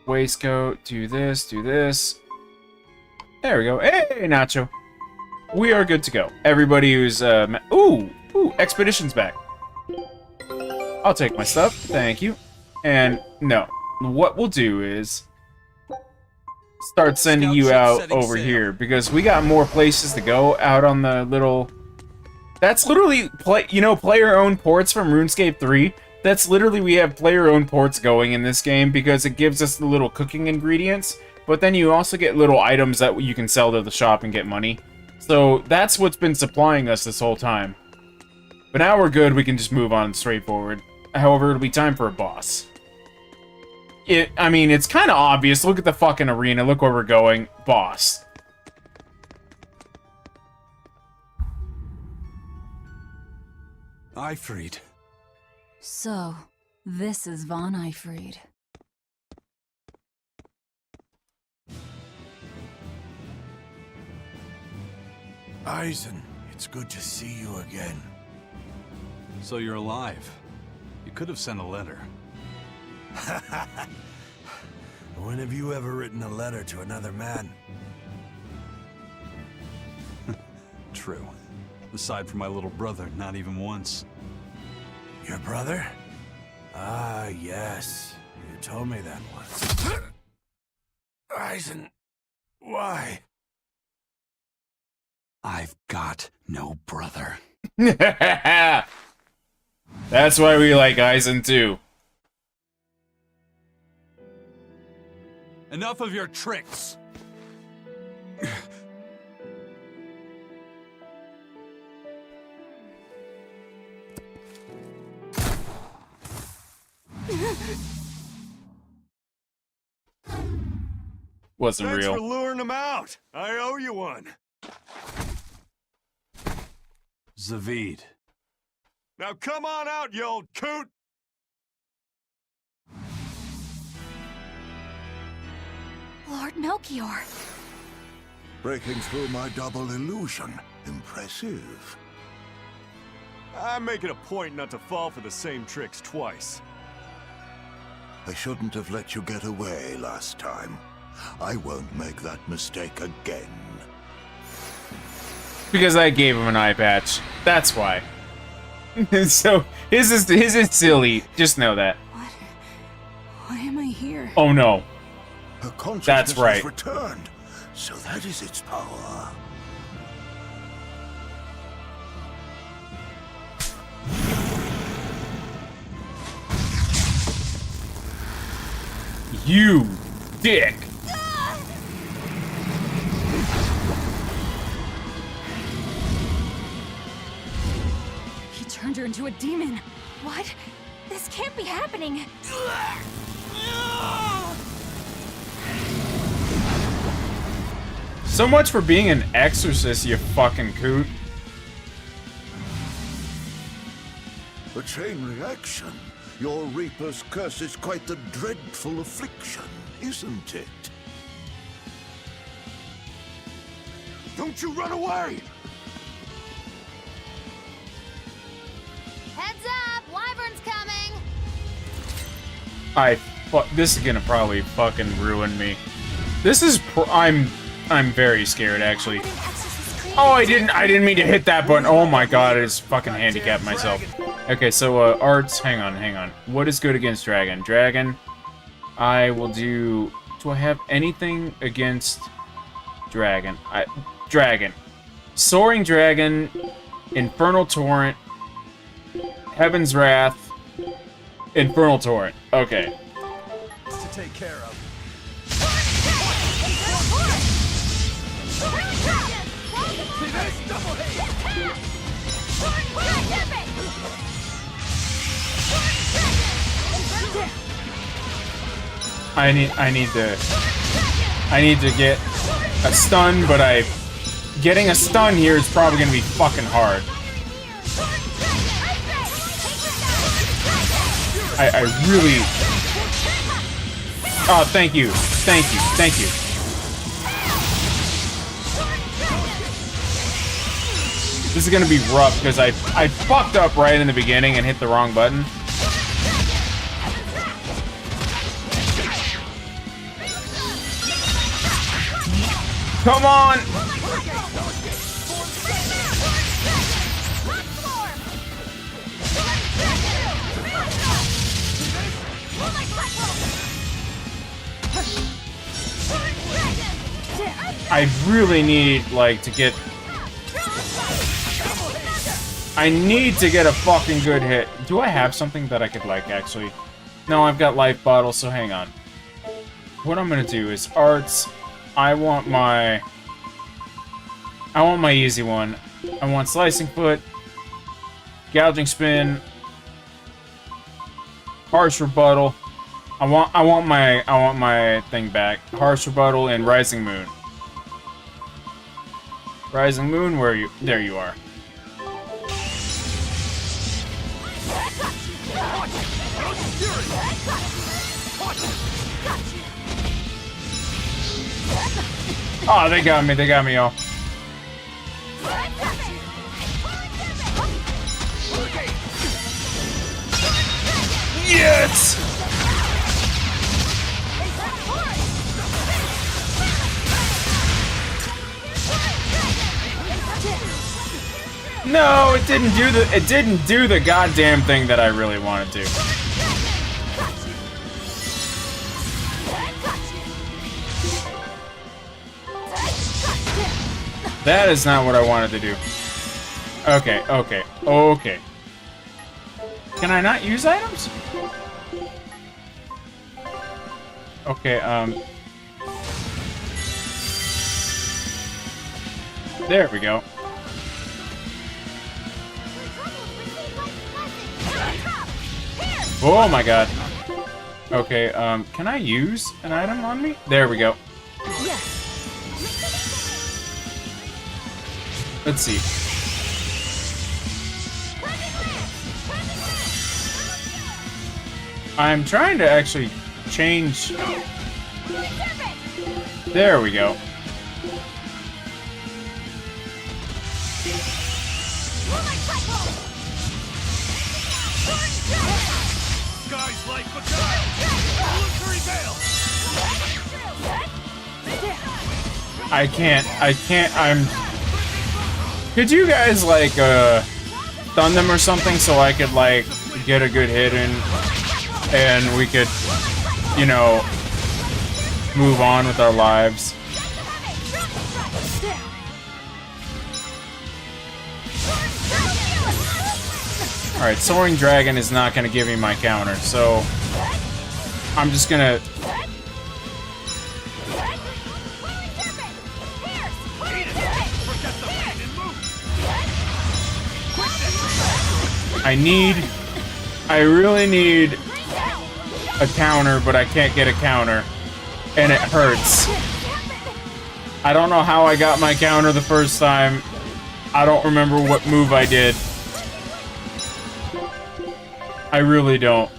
Speaker 1: Waistcoat, do this, do this. There we go. Hey, Nacho. We are good to go. Everybody who's, ooh, Expedition's back. I'll take my stuff, thank you. And, no. What we'll do is... start sending you out over here, because we got more places to go out on the little... That's literally, player-owned ports from RuneScape 3. That's literally, we have player-owned ports going in this game, because it gives us the little cooking ingredients, but then you also get little items that you can sell to the shop and get money. So, that's what's been supplying us this whole time. But now we're good, we can just move on straight forward. However, it'll be time for a boss. I mean, it's kind of obvious. Look at the fucking arena. Look where we're going. Boss.
Speaker 6: Ifrid.
Speaker 7: So, this is Von Ifrid.
Speaker 5: Eisen, it's good to see you again.
Speaker 6: So you're alive. You could have sent a letter.
Speaker 5: When have you ever written a letter to another man?
Speaker 6: True. Aside from my little brother, not even once.
Speaker 5: Your brother? Ah, yes. You told me that once. Eisen, why?
Speaker 6: I've got no brother.
Speaker 1: That's why we like Eisen too.
Speaker 6: Enough of your tricks!
Speaker 1: Wasn't
Speaker 9: Thanks
Speaker 1: real.
Speaker 9: for luring him out. I owe you one.
Speaker 6: Zavid.
Speaker 9: Now come on out, you old coot!
Speaker 2: Lord Melchior.
Speaker 12: Breaking through my double illusion. Impressive.
Speaker 9: I'm making a point not to fall for the same tricks twice.
Speaker 12: I shouldn't have let you get away last time. I won't make that mistake again.
Speaker 1: Because I gave him an eye patch. That's why. So his is silly. Just know that.
Speaker 7: What? Why am I here?
Speaker 1: Oh no.
Speaker 12: Her consciousness
Speaker 1: That's right.
Speaker 12: has returned, so that is its power.
Speaker 1: You dick.
Speaker 2: He turned her into a demon. What? This can't be happening.
Speaker 1: So much for being an exorcist, you fucking coot.
Speaker 12: A chain reaction. Your Reaper's curse is quite a dreadful affliction, isn't it? Don't you run away!
Speaker 4: Heads up! Wyvern's coming!
Speaker 1: This is gonna probably fucking ruin me. This is I'm very scared, actually. Oh, I didn't mean to hit that button. Oh my god, I just fucking handicapped myself. Okay, so, arts, hang on. What is good against dragon? Dragon, I will do I have anything against dragon? Dragon. Soaring Dragon, Infernal Torrent, Heaven's Wrath, Infernal Torrent. Okay.
Speaker 11: To take care of.
Speaker 1: I need to get a stun, but getting a stun here is probably gonna be fucking hard. I really... Oh, thank you. This is gonna be rough, because I fucked up right in the beginning and hit the wrong button. Come on! I really need, like, to get... I need to get a fucking good hit. Do I have something that I could, like, actually... No, I've got life bottles, so hang on. What I'm gonna do is arts... I want my easy one. I want Slicing Foot, Gouging Spin, Harsh Rebuttal. I want my thing back. Harsh Rebuttal and Rising Moon. Rising Moon, where are you? There you are. Oh, they got me, y'all. Yes! No, it didn't do the goddamn thing that I really wanted to. That is not what I wanted to do. Okay. Can I not use items? Okay, there we go. Oh my god. Okay, can I use an item on me? There we go. Let's see. I'm trying to actually change... There we go.
Speaker 9: Guys like Beguile! Illusory Veil!
Speaker 1: Could you guys, like, stun them or something so I could, like, get a good hit in and we could, you know, move on with our lives? Alright, Soaring Dragon is not going to give me my counter, so I'm just going to... I really need a counter, but I can't get a counter, and it hurts. I don't know how I got my counter the first time. I don't remember what move I did. I really don't.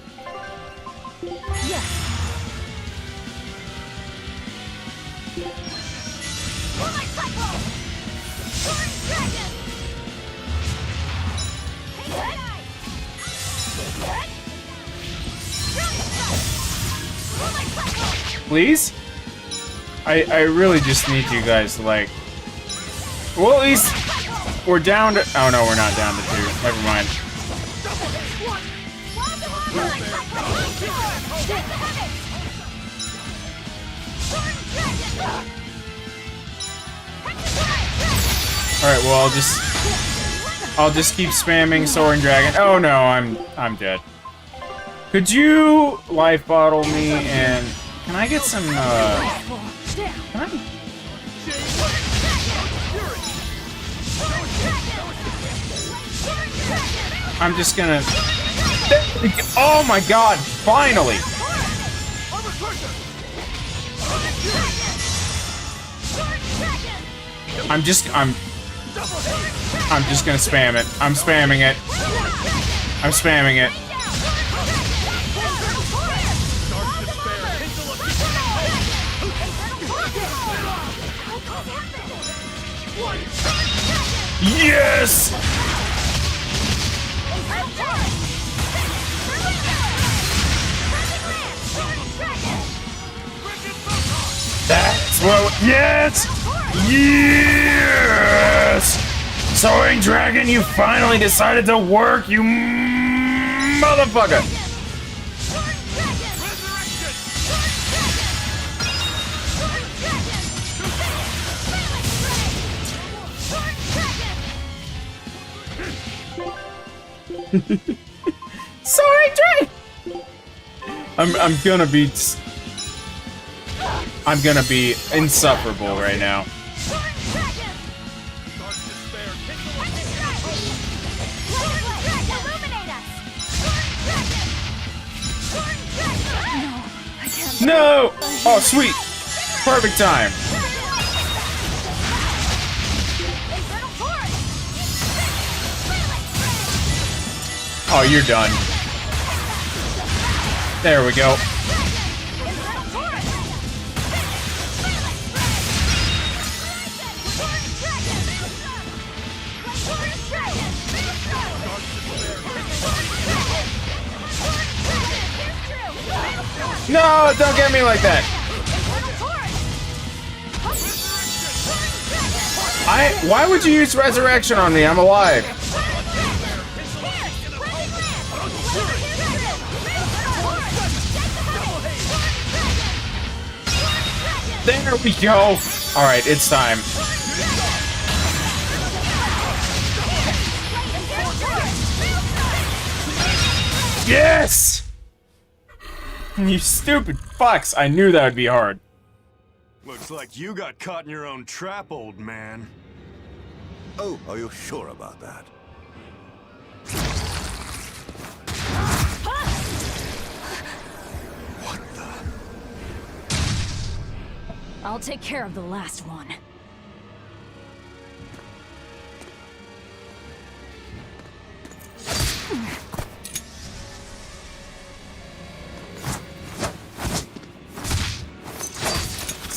Speaker 1: Please? I really just need you guys to, like... Well, at least we're down to... Oh no, we're not down to 2. Never mind. Alright, well I'll just keep spamming Soaring Dragon. Oh no, I'm dead. Could you life bottle me and can I get some can I? I'm just gonna... Oh my god, finally! I'm just gonna spam it. I'm spamming it. I'm spamming it. Yes! That's what... Yes! Yes! Soaring Dragon, you finally decided to work, you motherfucker! Soaring Dragon! I'm gonna be insufferable right now. No! Oh, sweet! Perfect time. Oh, you're done. There we go. No, don't get me like that. Why would you use resurrection on me? I'm alive. There we go. All right, it's time. Yes! You stupid fucks! I knew that would be hard.
Speaker 9: Looks like you got caught in your own trap, old man.
Speaker 12: Oh, are you sure about that? What the?
Speaker 7: I'll take care of the last one.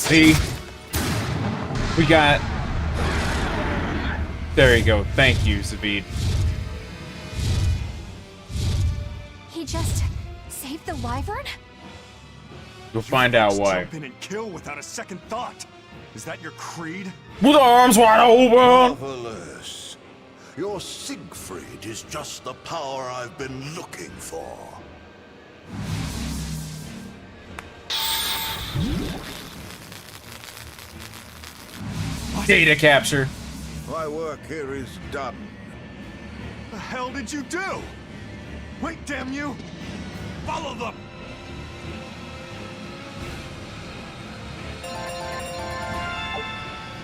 Speaker 1: See? We got... There you go. Thank you, Zavid.
Speaker 2: He just saved the wyvern?
Speaker 1: You'll find out why.
Speaker 9: Jump in and kill without a second thought. Is that your creed?
Speaker 1: With arms wide open!
Speaker 12: Marvelous. Your Siegfried is just the power I've been looking for.
Speaker 1: Data capture.
Speaker 12: My work here is done.
Speaker 9: The hell did you do? Wait, damn you! Follow them!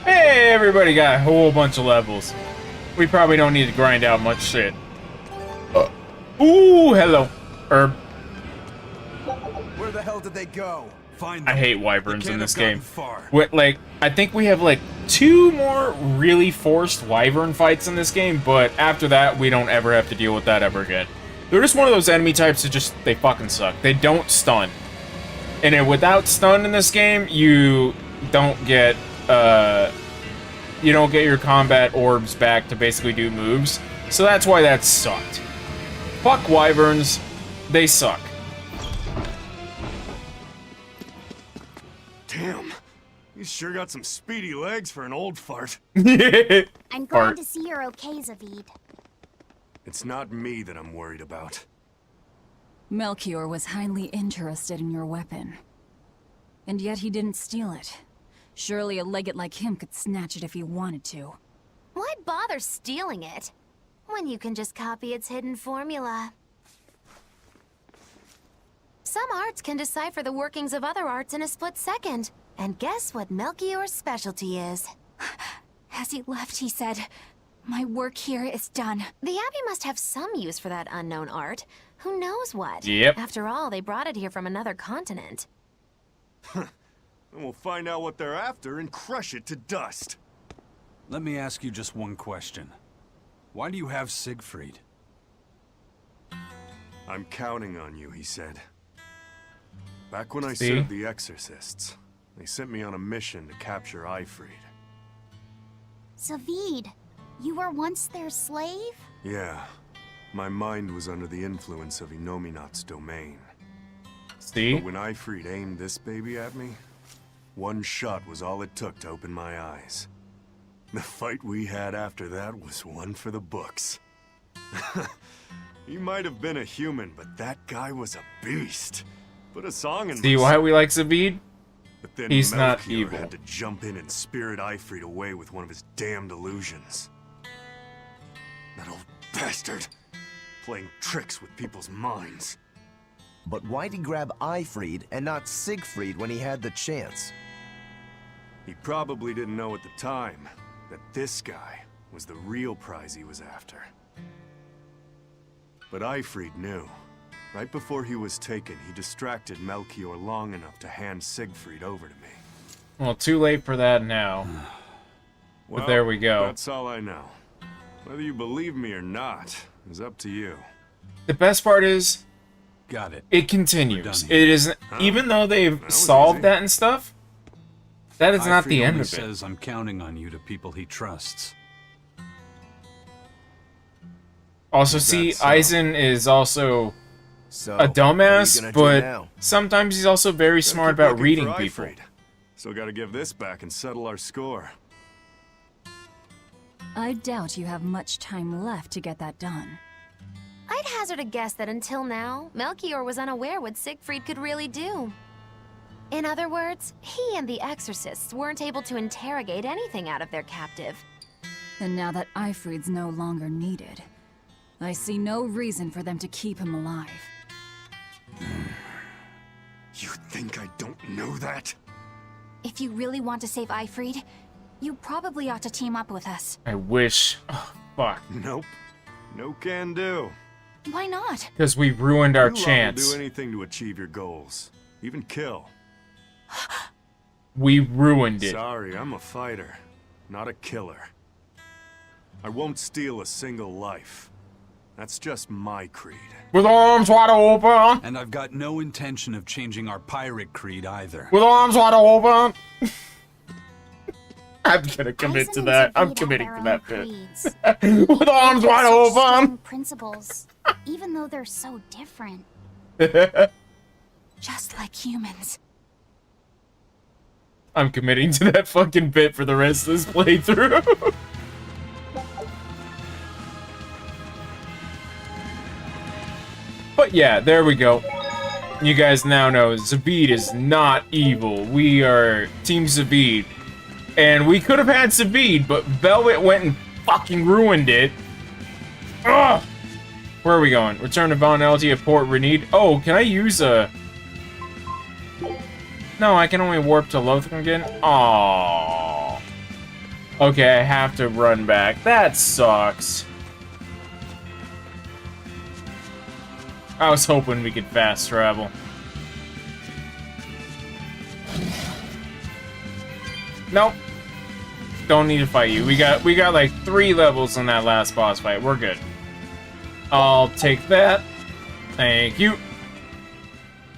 Speaker 1: Hey, everybody got a whole bunch of levels. We probably don't need to grind out much shit. Ooh, hello. Herb.
Speaker 5: Where the hell did they go?
Speaker 6: Find
Speaker 1: I
Speaker 6: them.
Speaker 1: hate wyverns
Speaker 6: They
Speaker 1: in
Speaker 6: can't
Speaker 1: this
Speaker 6: have gotten
Speaker 1: game.
Speaker 6: far.
Speaker 1: What, like, I think we have, like, 2 more really forced wyvern fights in this game, but after that, we don't ever have to deal with that ever again. They're just one of those enemy types that just, they fucking suck. They don't stun. And then without stun in this game, you don't get your combat orbs back to basically do moves. So that's why that sucked. Fuck wyverns. They suck.
Speaker 9: Damn. You sure got some speedy legs for an old fart.
Speaker 3: I'm glad
Speaker 1: Fart.
Speaker 3: to see you're okay, Zavid.
Speaker 9: It's not me that I'm worried about.
Speaker 7: Melchior was highly interested in your weapon. And yet he didn't steal it. Surely a legate like him could snatch it if he wanted to.
Speaker 4: Why bother stealing it when you can just copy its hidden formula? Some arts can decipher the workings of other arts in a split second. And guess what Melchior's specialty is?
Speaker 2: As he left, he said, "My work here is done."
Speaker 4: The Abbey must have some use for that unknown art. Who knows what?
Speaker 1: Yep.
Speaker 4: After all, they brought it here from another continent.
Speaker 9: Then we'll find out what they're after and crush it to dust.
Speaker 6: Let me ask you just one question. Why do you have Siegfried?
Speaker 9: I'm counting on you, he said. Back when I
Speaker 1: See?
Speaker 9: served the Exorcists, they sent me on a mission to capture Eifried.
Speaker 3: Zavid, you were once their slave?
Speaker 9: Yeah, my mind was under the influence of Inominat's domain.
Speaker 1: See?
Speaker 9: But when Eifried aimed this baby at me, one shot was all it took to open my eyes. The fight we had after that was one for the books. He might have been a human, but that guy was a beast. Put a song in
Speaker 1: See
Speaker 9: my
Speaker 1: why we like Zavid?
Speaker 9: But then
Speaker 1: He's not
Speaker 9: Melchior
Speaker 1: evil.
Speaker 9: had to jump in and spirit Eifried away with one of his damned illusions. That old bastard, playing tricks with people's minds.
Speaker 5: But why'd he grab Eifried and not Siegfried when he had the chance?
Speaker 9: He probably didn't know at the time that this guy was the real prize he was after. But Eifried knew. Right before he was taken, he distracted Melchior long enough to hand Siegfried over to me.
Speaker 1: Well, too late for that now.
Speaker 9: Well,
Speaker 1: But there we go.
Speaker 9: That's all I know. Whether you believe me or not is up to you.
Speaker 1: The best part is,
Speaker 6: Got it.
Speaker 1: it continues.
Speaker 6: We're done here.
Speaker 1: It is, even though they've
Speaker 9: was
Speaker 1: solved
Speaker 9: easy.
Speaker 1: that and stuff, that is not the
Speaker 6: Eifried
Speaker 1: end
Speaker 6: only
Speaker 1: of it.
Speaker 6: says I'm counting on you to people he trusts.
Speaker 1: Also,
Speaker 9: Is
Speaker 1: see,
Speaker 9: that so?
Speaker 1: Eisen is also
Speaker 5: So,
Speaker 1: a
Speaker 5: what are you
Speaker 1: dumbass,
Speaker 5: gonna do
Speaker 1: but
Speaker 5: now?
Speaker 1: sometimes he's also very
Speaker 9: Gotta
Speaker 1: smart
Speaker 9: keep
Speaker 1: about
Speaker 9: looking
Speaker 1: reading
Speaker 9: for
Speaker 1: people.
Speaker 9: Eifried. So gotta give this back and settle our score.
Speaker 7: I doubt you have much time left to get that done.
Speaker 4: I'd hazard a guess that until now, Melchior was unaware what Siegfried could really do. In other words, he and the Exorcists weren't able to interrogate anything out of their captive.
Speaker 7: And now that Eifried's no longer needed, I see no reason for them to keep him alive.
Speaker 9: You think I don't know that?
Speaker 2: If you really want to save Eifried, you probably ought to team up with us.
Speaker 1: I wish. Oh, fuck.
Speaker 9: Nope. No can do.
Speaker 2: Why not?
Speaker 1: Because we ruined our
Speaker 9: You lot
Speaker 1: chance.
Speaker 9: will do anything to achieve your goals. Even kill.
Speaker 1: We ruined it.
Speaker 9: Sorry, I'm a fighter, not a killer. I won't steal a single life. That's just my creed.
Speaker 1: With arms wide open.
Speaker 6: And I've got no intention of changing our pirate creed either.
Speaker 1: With arms wide open. I'm gonna commit
Speaker 3: Aizen
Speaker 1: to
Speaker 3: and
Speaker 1: that. I'm
Speaker 3: Zaveid
Speaker 1: committing
Speaker 3: have
Speaker 1: to
Speaker 3: their
Speaker 1: that
Speaker 3: own
Speaker 1: bit.
Speaker 3: creeds.
Speaker 1: With arms wide
Speaker 3: Such
Speaker 1: open.
Speaker 3: strong principles, even though they're so different.
Speaker 2: Just like humans.
Speaker 1: I'm committing to that fucking bit for the rest of this playthrough. But yeah, there we go. You guys now know Zaveid is not evil. We are Team Zaveid. And we could have had Zaveid, but Velvet went and fucking ruined it. Ugh! Where are we going? Return to Von Elty at Port Renede. Oh, can I use a... No, I can only warp to Lothar again? Aww. Okay, I have to run back. That sucks. I was hoping we could fast travel. Nope. Don't need to fight you. We got like 3 levels in that last boss fight. We're good. I'll take that. Thank you.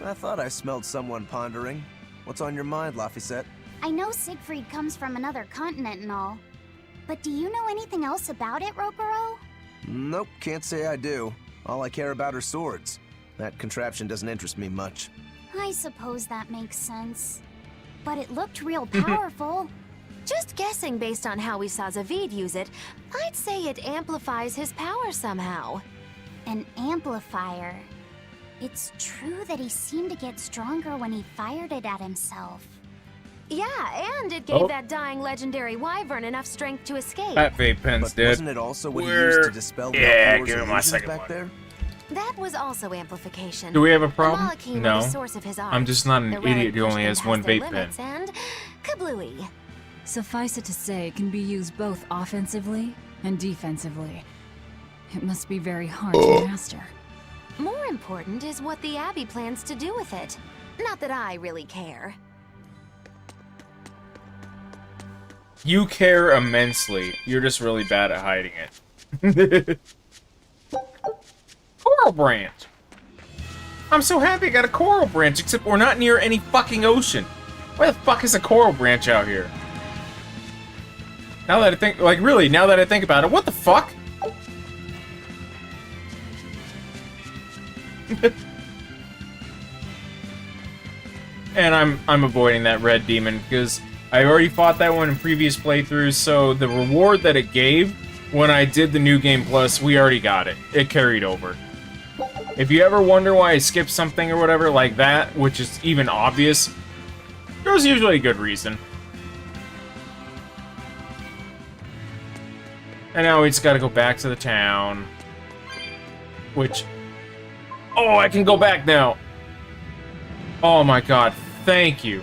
Speaker 5: I thought I smelled someone pondering. What's on your mind, Laphicet?
Speaker 3: I know Siegfried comes from another continent and all, but do you know anything else about it, Ropero?
Speaker 5: Nope, can't say I do. All I care about are swords. That contraption doesn't interest me much.
Speaker 3: I suppose that makes sense. But it looked real powerful.
Speaker 4: Just guessing based on how we saw Zaveid use it, I'd say it amplifies his power somehow.
Speaker 3: An amplifier. It's true that he seemed to get stronger when he fired it at himself.
Speaker 4: Yeah, and it gave that dying legendary wyvern enough strength to escape.
Speaker 1: That vape pen's
Speaker 5: But
Speaker 1: dead.
Speaker 5: wasn't it also what he used to dispel the
Speaker 1: Yeah,
Speaker 5: uproars
Speaker 1: give
Speaker 5: of
Speaker 1: me my
Speaker 5: illusions
Speaker 1: second
Speaker 5: back
Speaker 1: one.
Speaker 5: there?
Speaker 4: That was also amplification.
Speaker 1: Do we have a problem?
Speaker 4: Malachine
Speaker 1: No.
Speaker 4: was the source of his art.
Speaker 1: I'm just not an
Speaker 4: The relic
Speaker 1: idiot who
Speaker 4: pushed
Speaker 1: only
Speaker 4: them
Speaker 1: has
Speaker 4: past
Speaker 1: one
Speaker 4: their
Speaker 1: vape pen.
Speaker 4: limits And kablooey.
Speaker 7: Suffice it to say, it can be used both offensively and defensively. It must be very hard to master.
Speaker 4: More important is what the Abbey plans to do with it. Not that I really care.
Speaker 1: You care immensely. You're just really bad at hiding it. Coral branch. I'm so happy I got a coral branch, except we're not near any fucking ocean. Why the fuck is a coral branch out here? Now that I think, like really, now that I think about it, what the fuck? And I'm avoiding that red demon because I already fought that one in previous playthroughs, so the reward that it gave when I did the New Game Plus, we already got it. It carried over. If you ever wonder why I skipped something or whatever like that, which is even obvious, there's usually a good reason. And now we just gotta go back to the town. Which... Oh, I can go back now! Oh my god, thank you.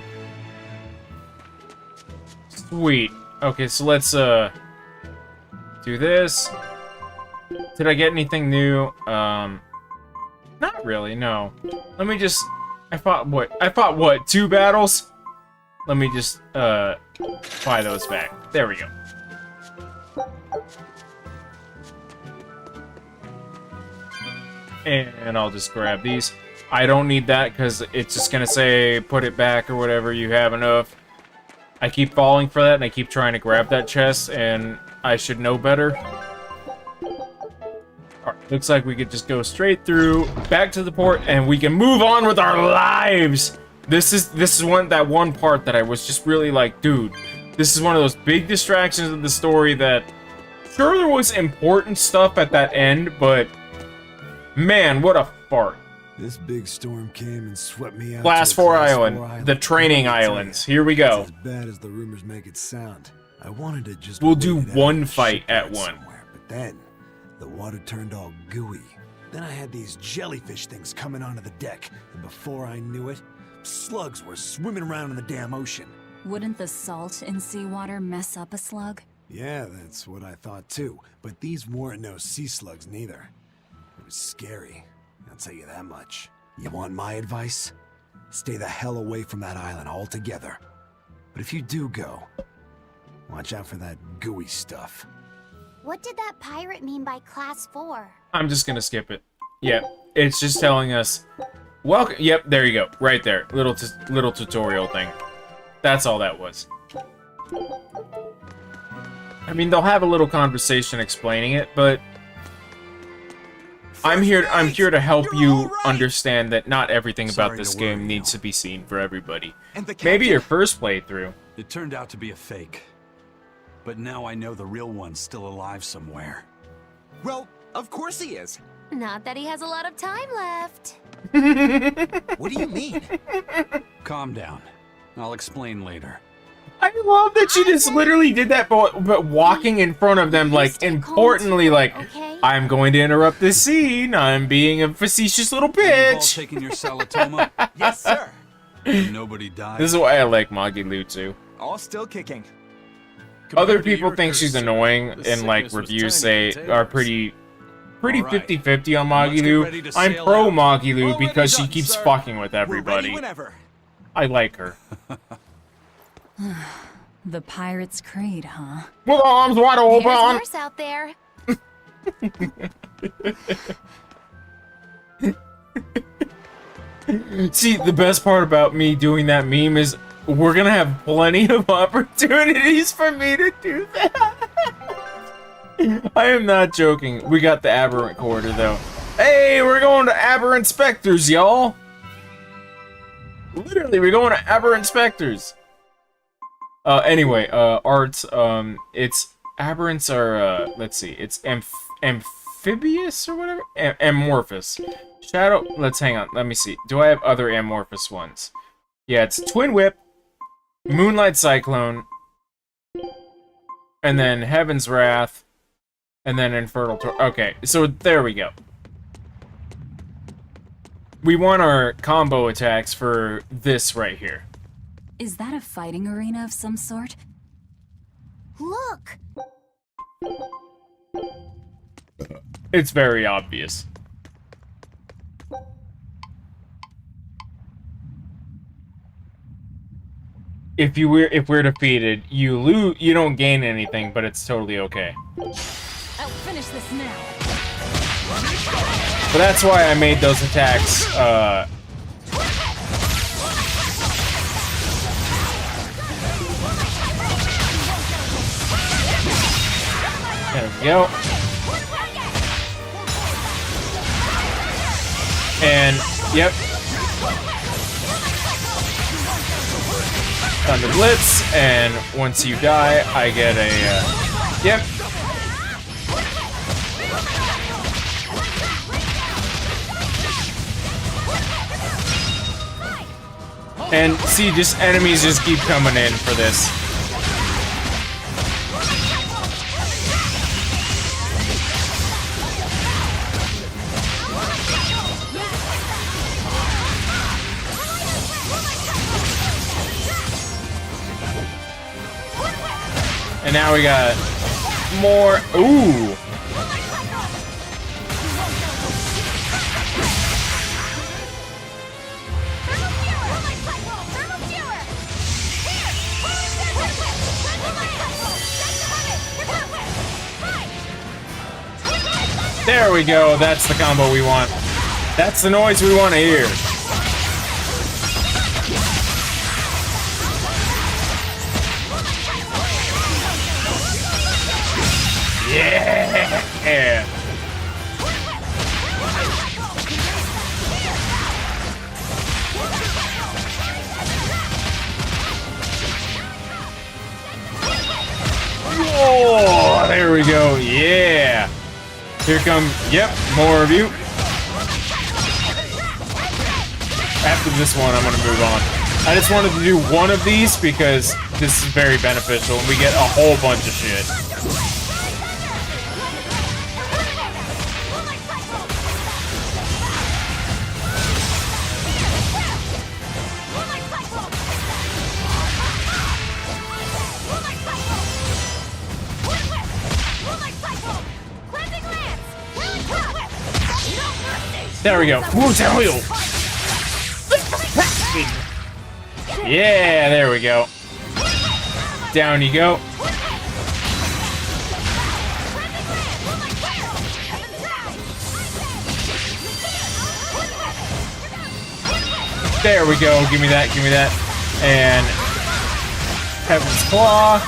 Speaker 1: Sweet. Okay, so let's, do this. Did I get anything new? Not really, no. Let me just... I fought what, 2 battles? Let me just, buy those back. There we go. And I'll just grab these. I don't need that because it's just gonna say put it back or whatever, you have enough. I keep falling for that and I keep trying to grab that chest and I should know better. Alright, looks like we could just go straight through, back to the port, and we can move on with our lives! This is that one part that I was just really like, dude, this is one of those big distractions of the story that... Sure, there was important stuff at that end, but... Man, what a fart.
Speaker 13: This big storm came and swept me out.
Speaker 1: Class
Speaker 13: to
Speaker 1: 4
Speaker 13: Class
Speaker 1: Island,
Speaker 13: 4 Island.
Speaker 1: the training
Speaker 13: I tell
Speaker 1: islands.
Speaker 13: ya,
Speaker 1: Here we go.
Speaker 13: It's as bad as the rumors make it sound. I wanted to just
Speaker 1: We'll do
Speaker 13: wait it out
Speaker 1: one
Speaker 13: and
Speaker 1: fight
Speaker 13: shipwreck
Speaker 1: at one.
Speaker 13: somewhere, but then the water turned all gooey. Then I had these jellyfish things coming onto the deck, and before I knew it, slugs were swimming around in the damn ocean.
Speaker 7: Wouldn't the salt in seawater mess up a slug?
Speaker 13: Yeah, that's what I thought too. But these weren't no sea slugs neither. It was scary, I'll tell you that much. You want my advice? Stay the hell away from that island altogether. But if you do go, watch out for that gooey stuff.
Speaker 3: What did that pirate mean by Class 4?
Speaker 1: I'm just gonna skip it. Yep, it's just telling us, welcome. Yep, there you go, right there, little tutorial thing. That's all that was. I mean, they'll have a little conversation explaining it, but I'm here to help you understand that not everything about this game needs to be seen for everybody. Maybe your first playthrough.
Speaker 6: It turned out to be a fake. But now I know the real one's still alive somewhere.
Speaker 11: Well, of course he is.
Speaker 4: Not that he has a lot of time left.
Speaker 11: What do you mean?
Speaker 6: Calm down. I'll explain later.
Speaker 1: I love that she just literally did that, but walking in front of them, like, importantly, like, I'm going to interrupt this scene. I'm being a facetious little
Speaker 6: You've all
Speaker 1: bitch.
Speaker 6: taken your saletomah?
Speaker 11: Yes, sir.
Speaker 6: Nobody died.
Speaker 1: This is why I like Magilu too.
Speaker 11: All still kicking.
Speaker 1: Other people think she's annoying, and like reviews say are pretty 50-50 on Magilu. I'm pro Magilu because she keeps fucking with everybody. I like her.
Speaker 7: The pirate's crate, huh?
Speaker 1: With arms wide
Speaker 4: There's
Speaker 1: open.
Speaker 4: worse out there.
Speaker 1: See, the best part about me doing that meme is we're gonna have plenty of opportunities for me to do that. I am not joking. We got the Aberrant Quarter, though. Hey, we're going to Aberrant Specters, y'all. Literally, we're going to Aberrant Specters. Anyway, arts, it's Aberrants are, let's see, it's amphibious or whatever? Amorphous. Shadow, let's hang on, let me see. Do I have other amorphous ones? Yeah, it's Twin Whip, Moonlight Cyclone, and then Heaven's Wrath, and then Infernal Okay, so there we go. We want our combo attacks for this right here.
Speaker 7: Is that a fighting arena of some sort?
Speaker 3: Look!
Speaker 1: It's very obvious. If we're defeated, you don't gain anything, but it's totally okay.
Speaker 7: I'll finish this now.
Speaker 1: But that's why I made those attacks, there we go. And, yep. Thunder Blitz, and once you die, I get a, yep. And see, just enemies just keep coming in for this. And now we got more. Ooh. There we go. That's the combo we want. That's the noise we want to hear. Yeah! Whoa! There we go. Yeah! Here come, yep, more of you. After this one, I'm gonna move on. I just wanted to do one of these because this is very beneficial and we get a whole bunch of shit. There we go. Woo, tell you. Yeah, there we go. Down you go. There we go. Give me that. Give me that. And Heaven's Claw.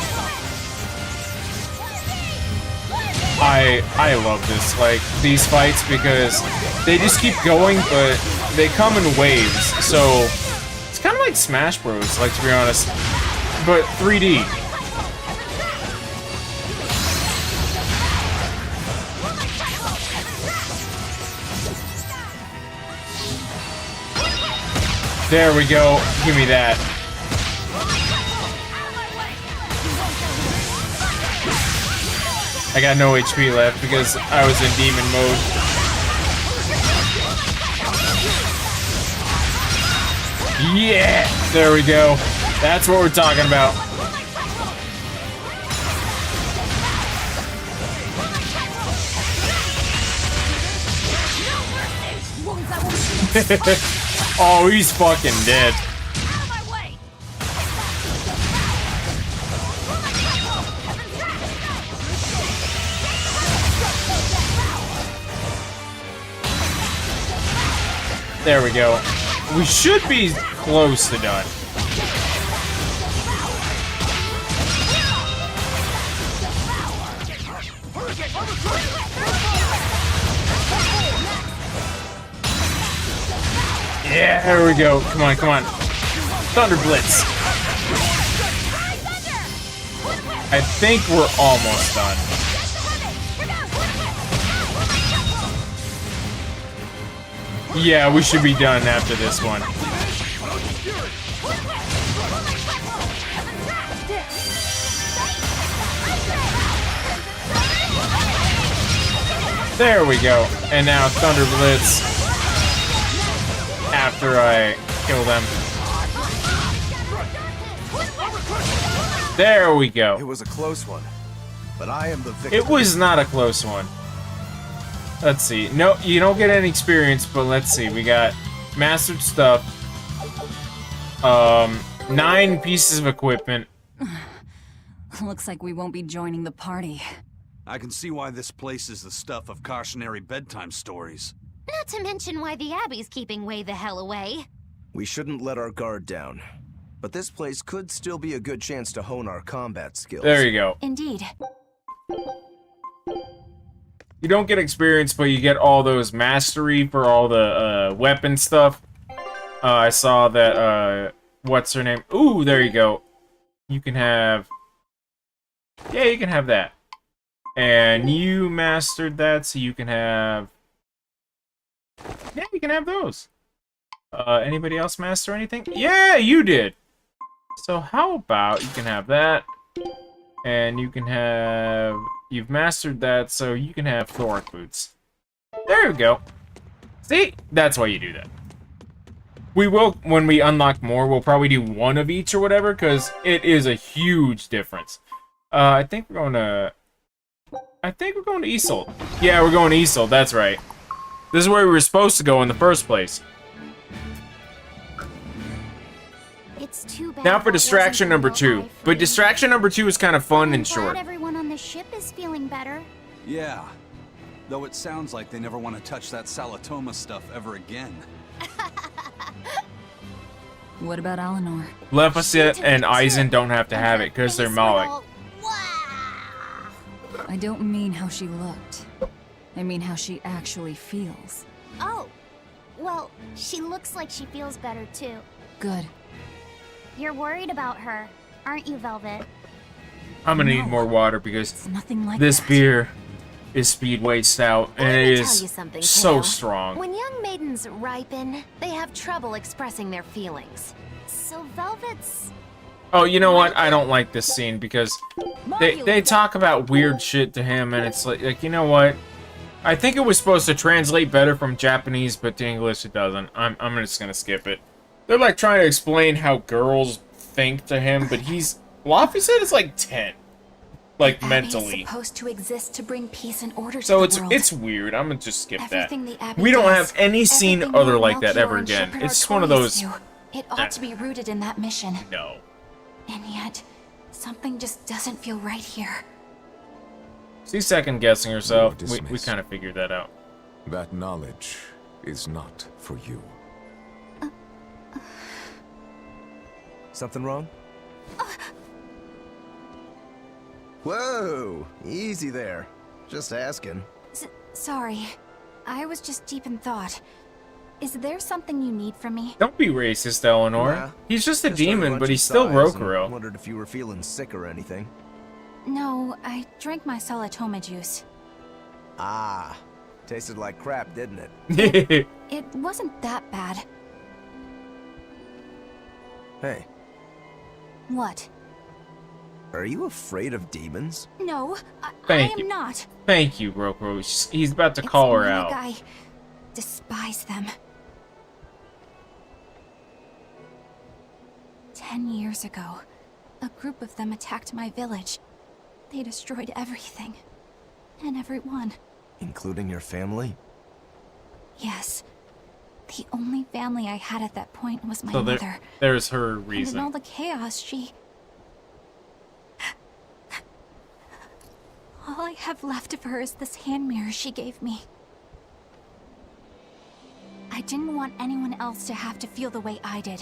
Speaker 1: I love this, like, these fights, because they just keep going, but they come in waves. So it's kind of like Smash Bros, like, to be honest, but 3D. There we go. Give me that. I got no HP left because I was in demon mode. Yeah! There we go. That's what we're talking about. Oh, he's fucking dead. There we go. We should be close to done. Yeah, there we go. Come on, come on. Thunder Blitz. I think we're almost done. Yeah, we should be done after this one. There we go. And now Thunder Blitz after I kill them. There we go.
Speaker 5: It was a close one, but I am the victor.
Speaker 1: It was not a close one. Let's see. No, you don't get any experience, but let's see. We got mastered stuff. 9 pieces of equipment.
Speaker 7: Looks like we won't be joining the party.
Speaker 6: I can see why this place is the stuff of cautionary bedtime stories.
Speaker 4: Not to mention why the Abbey's keeping way the hell away.
Speaker 5: We shouldn't let our guard down. But this place could still be a good chance to hone our combat skills.
Speaker 1: There you go.
Speaker 2: Indeed.
Speaker 1: You don't get experience, but you get all those mastery for all the weapon stuff. I saw that, what's her name? Ooh, there you go. You can have... Yeah, you can have that. And you mastered that, so you can have... Yeah, you can have those. Anybody else master anything? Yeah, you did! So how about you can have that, and you can have... You've mastered that, so you can have Thoric boots. There we go. See? That's why you do that. We will, when we unlock more, we'll probably do one of each or whatever, because it is a huge difference. I think we're going to Isolde. Yeah, we're going to Isolde, that's right. This is where we were supposed to go in the first place.
Speaker 3: It's too bad
Speaker 1: Now for
Speaker 3: that
Speaker 1: distraction
Speaker 3: wasn't
Speaker 1: number
Speaker 3: real
Speaker 1: 2.
Speaker 3: life for
Speaker 1: But
Speaker 3: you.
Speaker 1: distraction number 2 is kind of fun and
Speaker 3: Glad
Speaker 1: short.
Speaker 3: everyone on the ship is feeling better.
Speaker 6: Yeah, though it sounds like they never want to touch that saletomah stuff ever again.
Speaker 7: What about Eleanor?
Speaker 1: Lephasit and Eisen don't have to have it because they're Malik.
Speaker 7: I don't mean how she looked. I mean how she actually feels.
Speaker 3: Oh, well, she looks like she feels better too.
Speaker 7: Good.
Speaker 3: You're worried about her, aren't you, Velvet?
Speaker 1: I'm gonna need more water because
Speaker 7: Nothing like
Speaker 1: this
Speaker 7: that.
Speaker 1: beer is Speedway Stout and
Speaker 4: Let
Speaker 1: it
Speaker 4: me tell
Speaker 1: is
Speaker 4: you something,
Speaker 1: so
Speaker 4: kiddo.
Speaker 1: strong.
Speaker 4: When young maidens ripen, they have trouble expressing their feelings.
Speaker 3: So Velvet's...
Speaker 1: Oh, you know what? I don't like this scene because they talk about weird shit to him and it's like you know what? I think it was supposed to translate better from Japanese, but to English it doesn't. I'm just gonna skip it. They're like trying to explain how girls think to him, but Lephasit is like 10. Like mentally.
Speaker 2: Abbey is supposed to exist to bring peace and order
Speaker 1: So
Speaker 2: to the world.
Speaker 1: it's weird. I'm gonna just skip
Speaker 2: Everything
Speaker 1: that.
Speaker 2: the Abbey
Speaker 1: We don't
Speaker 2: does,
Speaker 1: have any scene
Speaker 2: everything
Speaker 1: other
Speaker 2: Lord
Speaker 1: like that
Speaker 2: Melchior
Speaker 1: ever
Speaker 2: and
Speaker 1: again.
Speaker 2: Shepherd
Speaker 1: It's
Speaker 2: are
Speaker 1: one of
Speaker 2: toys
Speaker 1: those.
Speaker 2: do. It ought to be rooted in that mission.
Speaker 1: No.
Speaker 2: And yet, something just doesn't feel right here.
Speaker 1: She's second guessing herself.
Speaker 14: You are
Speaker 1: We
Speaker 14: dismissed.
Speaker 1: kind of figured that out.
Speaker 14: That knowledge is not for you.
Speaker 5: Something wrong? Whoa! Easy there. Just asking.
Speaker 2: Sorry. I was just deep in thought. Is there something you need from me?
Speaker 1: Don't be racist, Eleanor.
Speaker 5: Nah,
Speaker 1: He's just a
Speaker 5: just heard
Speaker 1: demon,
Speaker 5: bunch
Speaker 1: but
Speaker 5: of
Speaker 1: he's still
Speaker 5: sighs and
Speaker 1: Rokuro.
Speaker 5: Wondered if you were feeling sick or anything.
Speaker 2: No, I drank my saletomah juice.
Speaker 5: Ah, tasted like crap, didn't it?
Speaker 2: It wasn't that bad.
Speaker 5: Hey,
Speaker 2: What?
Speaker 5: are you afraid of demons?
Speaker 2: No, I
Speaker 1: Thank
Speaker 2: am
Speaker 1: you.
Speaker 2: not.
Speaker 1: Thank you, Rokuro. He's about to call her
Speaker 2: It's more
Speaker 1: out.
Speaker 2: like I despise them. 10 years ago, a group of them attacked my village. They destroyed everything. And everyone.
Speaker 5: Including your family?
Speaker 2: Yes. The only family I had at that point was my
Speaker 1: So
Speaker 2: mother.
Speaker 1: there's her
Speaker 2: And in
Speaker 1: reason.
Speaker 2: all the chaos, she... All I have left of her is this hand mirror she gave me. I didn't want anyone else to have to feel the way I did.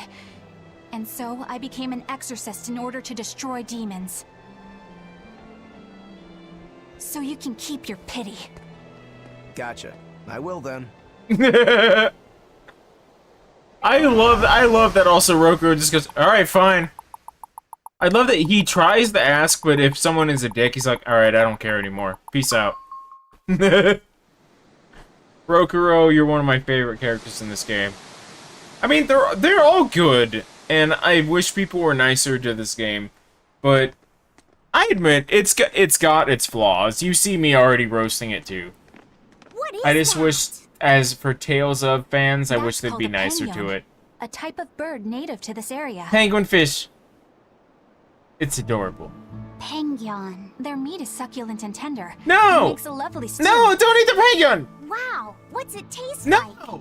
Speaker 2: And so I became an exorcist in order to destroy demons. So you can keep your pity.
Speaker 5: Gotcha. I will then.
Speaker 1: I love that also Rokuro just goes, alright, fine. I love that he tries to ask, but if someone is a dick, he's like, alright, I don't care anymore. Peace out. Rokuro, you're one of my favorite characters in this game. I mean, they're all good, and I wish people were nicer to this game, but I admit, it's got its flaws. You see me already roasting it too.
Speaker 2: What is
Speaker 1: I just
Speaker 2: that?
Speaker 1: wish, as for Tales of fans, I
Speaker 2: That's
Speaker 1: wish they'd
Speaker 2: called
Speaker 1: be
Speaker 2: a
Speaker 1: nicer to
Speaker 2: penguin.
Speaker 1: it.
Speaker 2: A type of bird native to this area.
Speaker 1: Penguin fish. It's adorable.
Speaker 2: Penguin. Their meat is succulent and tender.
Speaker 1: No!
Speaker 2: It makes a lovely stew.
Speaker 1: No, don't eat the penguin!
Speaker 3: Wow, what's it taste
Speaker 1: No!
Speaker 3: like?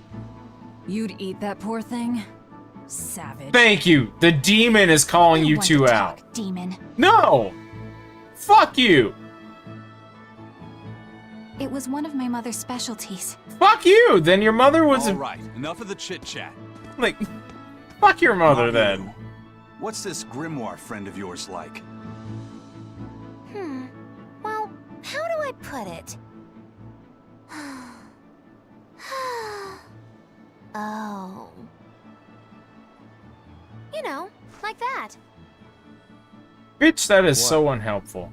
Speaker 7: You'd eat that poor thing? Savage.
Speaker 1: Thank you. The demon is calling you
Speaker 2: want
Speaker 1: two
Speaker 2: to
Speaker 1: out.
Speaker 2: talk, demon.
Speaker 1: No! Fuck you!
Speaker 2: It was one of my mother's specialties.
Speaker 1: Fuck you! Then your mother was
Speaker 6: All right, enough of the chit-chat.
Speaker 1: like, fuck your mother then.
Speaker 6: Maru, what's this grimoire friend of yours like?
Speaker 4: Well, how do I put it? Oh. You know, like that.
Speaker 1: Bitch, that is so unhelpful.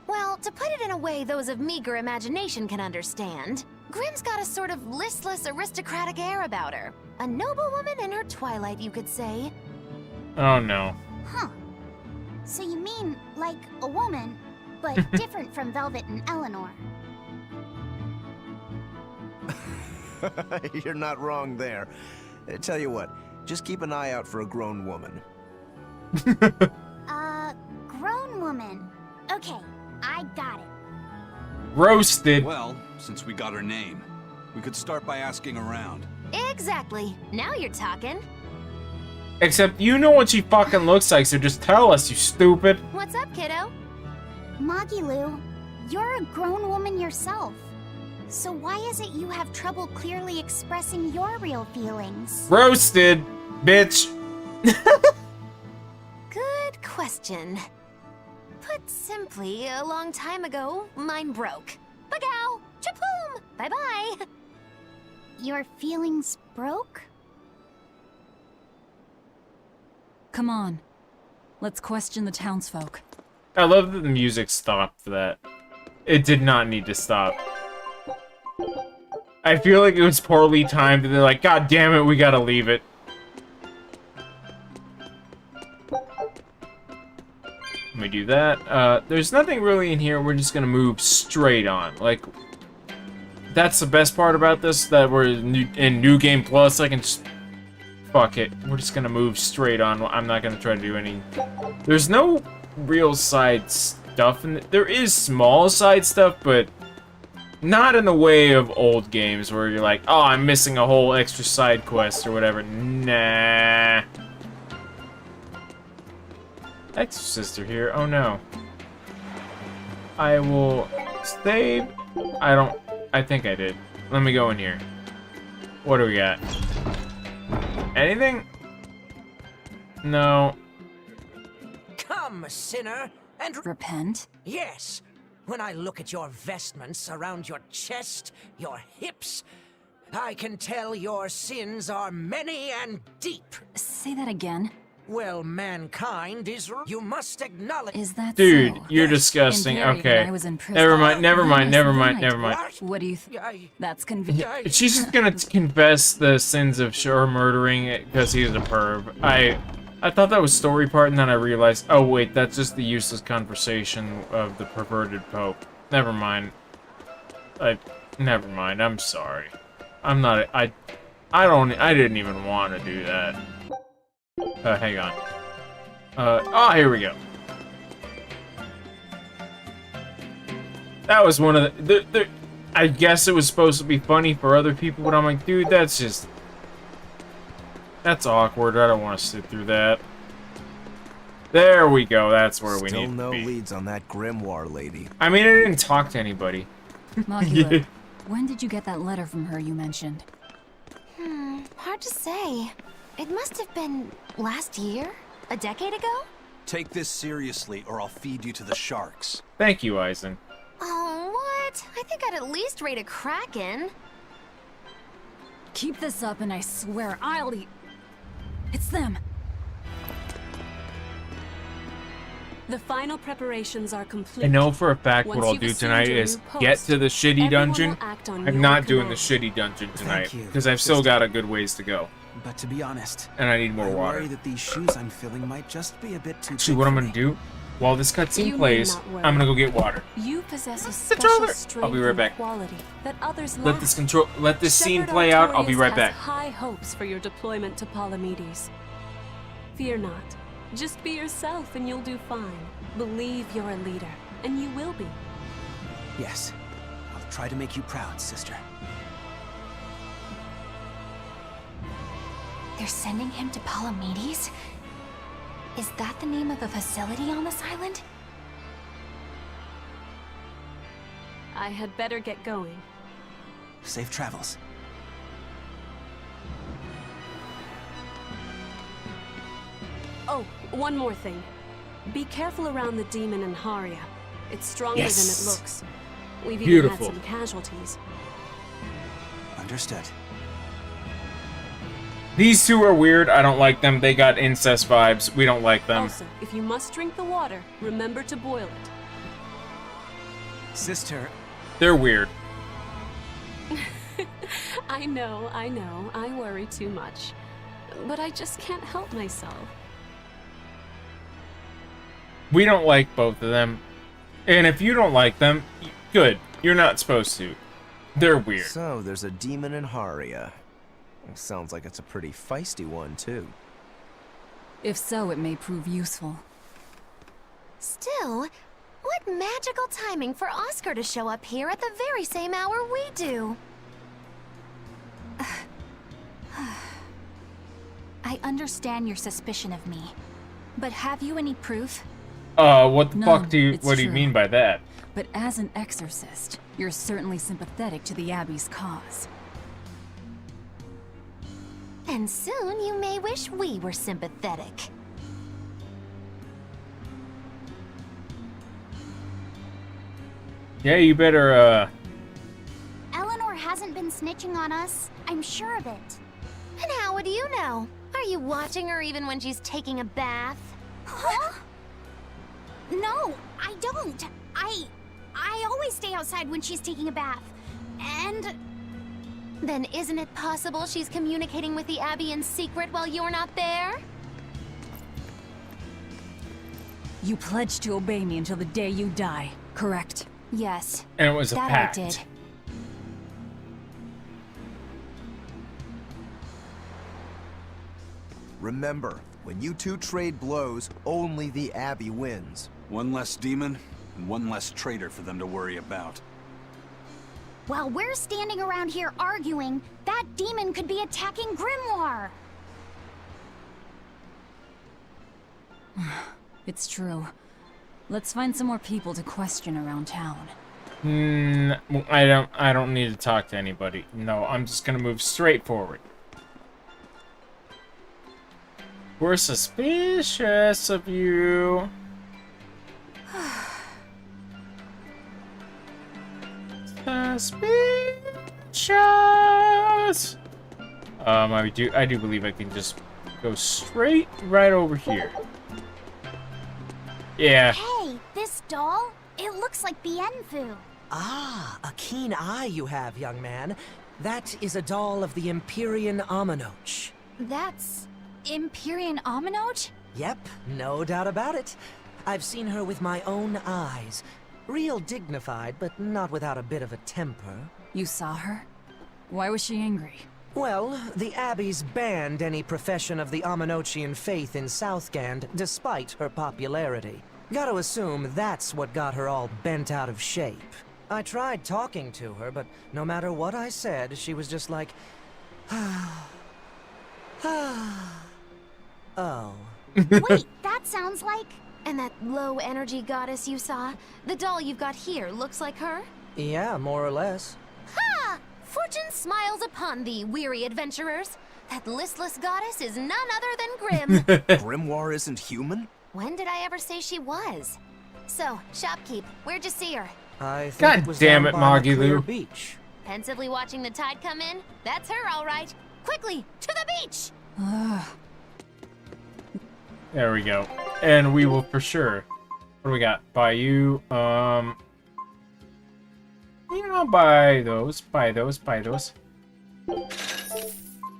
Speaker 4: Well, to put it in a way those of meager imagination can understand, Grimm's got a sort of listless, aristocratic air about her. A noble woman in her twilight, you could say.
Speaker 1: Oh no.
Speaker 3: Huh. So you mean like a woman, but different from Velvet and Eleanor.
Speaker 5: You're not wrong there. Tell you what, just keep an eye out for a grown woman.
Speaker 3: Grown woman. Okay, I got it.
Speaker 1: Roasted.
Speaker 6: Well, since we got her name, we could start by asking around.
Speaker 4: Exactly. Now you're talking.
Speaker 1: Except you know what she fucking looks like, so just tell us, you stupid.
Speaker 4: What's up, kiddo?
Speaker 3: Magilu, you're a grown woman yourself. So why is it you have trouble clearly expressing your real feelings?
Speaker 1: Roasted, bitch.
Speaker 4: Good question. Put simply, a long time ago, mine broke. Bagow! Chapoom! Bye-bye!
Speaker 3: Your feelings broke?
Speaker 7: Come on. Let's question the townsfolk.
Speaker 1: I love that the music stopped for that. It did not need to stop. I feel like it was poorly timed, and they're like, God damn it, we gotta leave it. Let me do that. There's nothing really in here, we're just gonna move straight on. Like, that's the best part about this, that we're in New Game Plus, I can just... Fuck it, we're just gonna move straight on. I'm not gonna try to do any... There's no real side stuff, and there is small side stuff, but... Not in the way of old games where you're like, oh, I'm missing a whole extra side quest or whatever. Nah. Exorcist are here. Oh no. I will save. I think I did. Let me go in here. What do we got? Anything? No.
Speaker 14: Come, sinner, and
Speaker 7: Repent?
Speaker 14: yes. When I look at your vestments around your chest, your hips, I can tell your sins are many and deep.
Speaker 7: Say that again.
Speaker 14: Well, mankind is. You must acknowledge.
Speaker 7: Is that
Speaker 1: Dude,
Speaker 7: so?
Speaker 1: you're disgusting.
Speaker 7: In theory,
Speaker 1: Okay.
Speaker 7: when I was in prison.
Speaker 1: Never mind, never mind,
Speaker 7: Yes,
Speaker 1: never mind,
Speaker 7: right.
Speaker 1: never mind.
Speaker 7: What do you That's convenient.
Speaker 1: She's just gonna confess the sins of her murdering because he's a perv. I thought that was story part, and then I realized, oh wait, that's just the useless conversation of the perverted pope. Never mind. Never mind. I'm sorry. I'm not. I didn't even want to do that. Hang on. Oh, here we go. That was one of the I guess it was supposed to be funny for other people, but I'm like, dude, that's awkward. I don't want to sit through that. There we go. That's where we need to be.
Speaker 5: Still no leads on that grimoire lady.
Speaker 1: I mean, I didn't talk to anybody.
Speaker 7: Maki, when did you get that letter from her you mentioned?
Speaker 4: Hard to say. It must have been last year? A decade ago?
Speaker 6: Take this seriously, or I'll feed you to the sharks.
Speaker 1: Thank you, Eisen.
Speaker 4: Oh, what? I think I'd at least rate a kraken.
Speaker 7: Keep this up and I swear I'll eat... It's them.
Speaker 15: The final preparations are complete.
Speaker 1: I know for a fact what
Speaker 15: Once
Speaker 1: I'll
Speaker 15: you've
Speaker 1: do
Speaker 15: assumed
Speaker 1: tonight
Speaker 15: your
Speaker 1: is
Speaker 15: new post,
Speaker 1: get to the shitty
Speaker 15: everyone
Speaker 1: dungeon.
Speaker 15: will act on
Speaker 1: I'm
Speaker 15: your
Speaker 1: not doing the
Speaker 15: command.
Speaker 1: shitty dungeon tonight
Speaker 16: Thank you,
Speaker 1: because I've still
Speaker 16: sister.
Speaker 1: got a good ways to go,
Speaker 16: But to be honest,
Speaker 1: and I need more
Speaker 16: I
Speaker 1: water.
Speaker 16: worry that these shoes I'm filling might just be a bit too
Speaker 1: Actually,
Speaker 16: big
Speaker 1: what I'm
Speaker 16: for
Speaker 1: gonna
Speaker 16: me.
Speaker 1: do while this cutscene
Speaker 15: You need
Speaker 1: plays,
Speaker 15: not worry.
Speaker 1: I'm gonna go get water.
Speaker 15: You possess a
Speaker 1: the
Speaker 15: special
Speaker 1: controller.
Speaker 15: strength
Speaker 1: I'll be right
Speaker 15: and
Speaker 1: back.
Speaker 15: quality that others
Speaker 1: Let
Speaker 15: lack.
Speaker 1: this scene
Speaker 15: Shepherd
Speaker 1: play out. I'll be
Speaker 15: Artorias
Speaker 1: right
Speaker 15: has
Speaker 1: back.
Speaker 15: high hopes for your deployment to Palamedes. Fear not. Just be yourself and you'll do fine. Believe you're a leader, and you will be.
Speaker 16: Yes, I'll try to make you proud, sister.
Speaker 2: They're sending him to Palamedes? Is that the name of a facility on this island?
Speaker 15: I had better get going.
Speaker 16: Safe travels.
Speaker 15: Oh, one more thing. Be careful around the demon in Haria. It's stronger
Speaker 1: Yes.
Speaker 15: than it looks. We've
Speaker 1: Beautiful.
Speaker 15: even had some casualties.
Speaker 16: Understood.
Speaker 1: These two are weird. I don't like them. They got incest vibes. We don't like them.
Speaker 15: Also, if you must drink the water, remember to boil it.
Speaker 16: Sister,
Speaker 1: They're weird.
Speaker 15: I know, I worry too much. But I just can't help myself.
Speaker 1: We don't like both of them. And if you don't like them, good. You're not supposed to. They're weird.
Speaker 5: So, there's a demon in Haria. Sounds like it's a pretty feisty one, too.
Speaker 7: If so, it may prove useful.
Speaker 4: Still, what magical timing for Oscar to show up here at the very same hour we do.
Speaker 2: I understand your suspicion of me, but have you any proof?
Speaker 1: What the
Speaker 7: None,
Speaker 1: fuck do you,
Speaker 7: it's
Speaker 1: what do you
Speaker 7: true.
Speaker 1: mean by that?
Speaker 7: But as an exorcist, you're certainly sympathetic to the Abbey's cause.
Speaker 4: And soon you may wish we were sympathetic.
Speaker 1: Yeah, you better,
Speaker 3: Eleanor hasn't been snitching on us. I'm sure of it.
Speaker 4: And how would you know? Are you watching her even when she's taking a bath?
Speaker 3: Huh? No, I don't. I always stay outside when she's taking a bath. And
Speaker 4: Then isn't it possible she's communicating with the Abbey in secret while you're not there?
Speaker 7: You pledge to obey me until the day you die, correct?
Speaker 2: Yes.
Speaker 1: and it was a
Speaker 2: that
Speaker 1: pact.
Speaker 2: I did.
Speaker 5: Remember, when you two trade blows, only the Abbey wins.
Speaker 6: One less demon, and one less traitor for them to worry about.
Speaker 3: while we're standing around here arguing, that demon could be attacking Grimoire.
Speaker 7: It's true. Let's find some more people to question around town.
Speaker 1: I don't need to talk to anybody. No, I'm just gonna move straight forward. We're suspicious of you. Suspicious. I do believe I can just go straight right over here. Yeah.
Speaker 3: Hey, this doll? It looks like Bienfu.
Speaker 14: Ah, a keen eye you have, young man. That is a doll of the Empyrean Aminoch.
Speaker 2: That's Empyrean Aminoch?
Speaker 14: Yep, no doubt about it. I've seen her with my own eyes. Real dignified, but not without a bit of a temper.
Speaker 7: You saw her? Why was she angry?
Speaker 14: Well, the Abbeys banned any profession of the Aminochian faith in Southgand, despite her popularity. Gotta assume that's what got her all bent out of shape. I tried talking to her, but no matter what I said, she was just like, oh.
Speaker 3: Wait, that sounds like...
Speaker 4: And that low-energy goddess you saw? The doll you've got here looks like her?
Speaker 14: Yeah, more or less.
Speaker 4: Ha! Fortune smiles upon thee, weary adventurers. That listless goddess is none other than Grim.
Speaker 5: Grimoire isn't human?
Speaker 4: When did I ever say she was? So, shopkeep, where'd you see her?
Speaker 14: I think
Speaker 1: God
Speaker 14: it was
Speaker 1: damn
Speaker 14: down
Speaker 1: it,
Speaker 14: by the Clear
Speaker 1: Magilu.
Speaker 14: Beach.
Speaker 4: Pensively watching the tide come in? That's her, all right. Quickly, to the beach!
Speaker 1: There we go. And we will for sure. What do we got? Buy you. You know, buy those. Buy those. Buy those.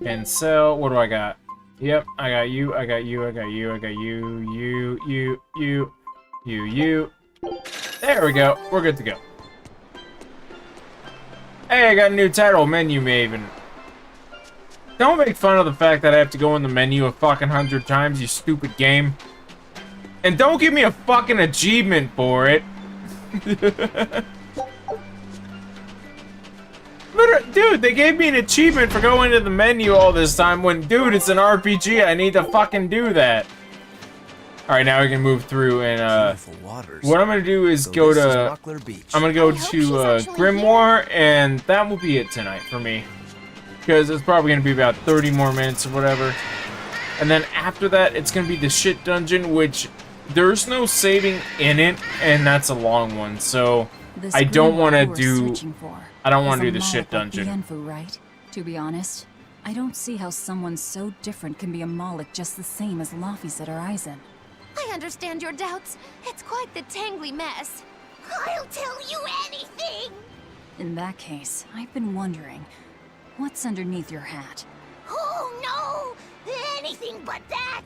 Speaker 1: And sell. What do I got? Yep, I got you. I got you. I got you. I got you. You. There we go. We're good to go. Hey, I got a new title. Menu Maven. Don't make fun of the fact that I have to go in the menu a fucking 100 times, you stupid game. And don't give me a fucking achievement for it. Dude, they gave me an achievement for going to the menu all this time when, dude, it's an RPG. I need to fucking do that. Alright, now we can move through and, what I'm gonna do is go to... I'm gonna go to, Grimoire, and that will be it tonight for me. Because it's probably going to be about 30 more minutes or whatever. And then after that, it's going to be the shit dungeon, which there's no saving in it, and that's a long one. So I don't want to do... I don't want to do the shit dungeon.
Speaker 7: Bienfu, right? To be honest, I don't see how someone so different can be a Moloch just the same as Laphicet or Eisen.
Speaker 4: I understand your doubts. It's quite the tangly mess.
Speaker 3: I'll tell you anything!
Speaker 7: In that case, I've been wondering... What's underneath your hat?
Speaker 3: Oh no! Anything but that!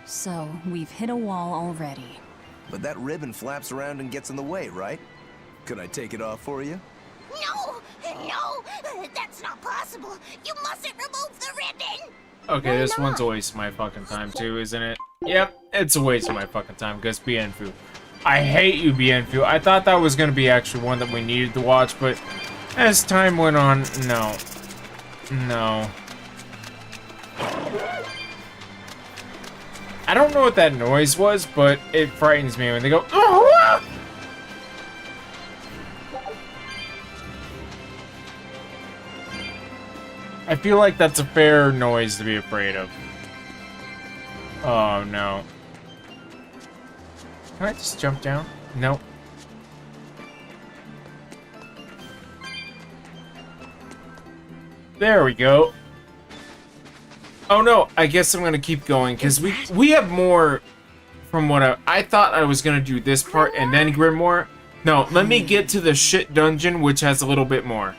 Speaker 7: So, we've hit a wall already.
Speaker 5: But that ribbon flaps around and gets in the way, right? Could I take it off for you?
Speaker 3: No! That's not possible! You mustn't remove the ribbon!
Speaker 1: Okay, this one's a waste of my fucking time too, isn't it? Yep, it's a waste of my fucking time, because Bienfu. I hate you, Bienfu. I thought that was going to be actually one that we needed to watch, but as time went on, no. No. I don't know what that noise was, but it frightens me when they go, "Oh!" I feel like that's a fair noise to be afraid of. Oh, no. Can I just jump down? Nope. There we go. Oh no, I guess I'm gonna keep going because we have more from what I thought I was gonna do this part and then Grimoire. No, let me get to the shit dungeon, which has a little bit more.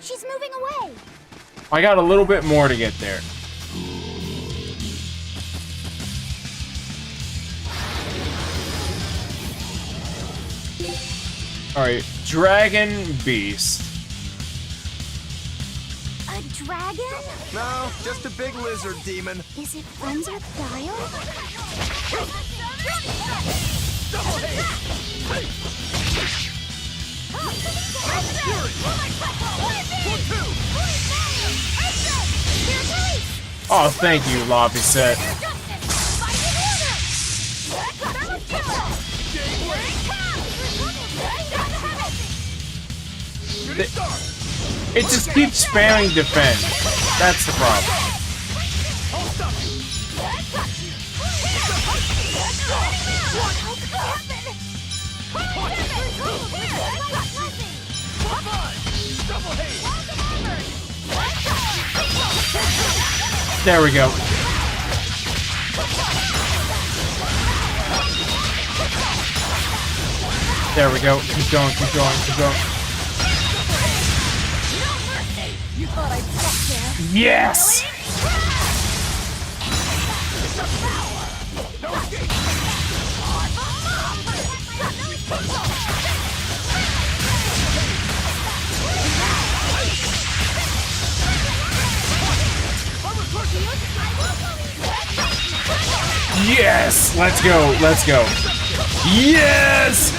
Speaker 3: She's moving away.
Speaker 1: I got a little bit more to get there. Alright, Dragon Beast.
Speaker 3: A dragon?
Speaker 5: No, just a big lizard demon.
Speaker 3: Is it friends with Dial?
Speaker 1: Oh, thank you, Laphicet. It just keeps spamming defend. That's the problem. There we go. There we go. Keep going, keep going, keep going. Yes! Yes! Let's go, let's go. Yes!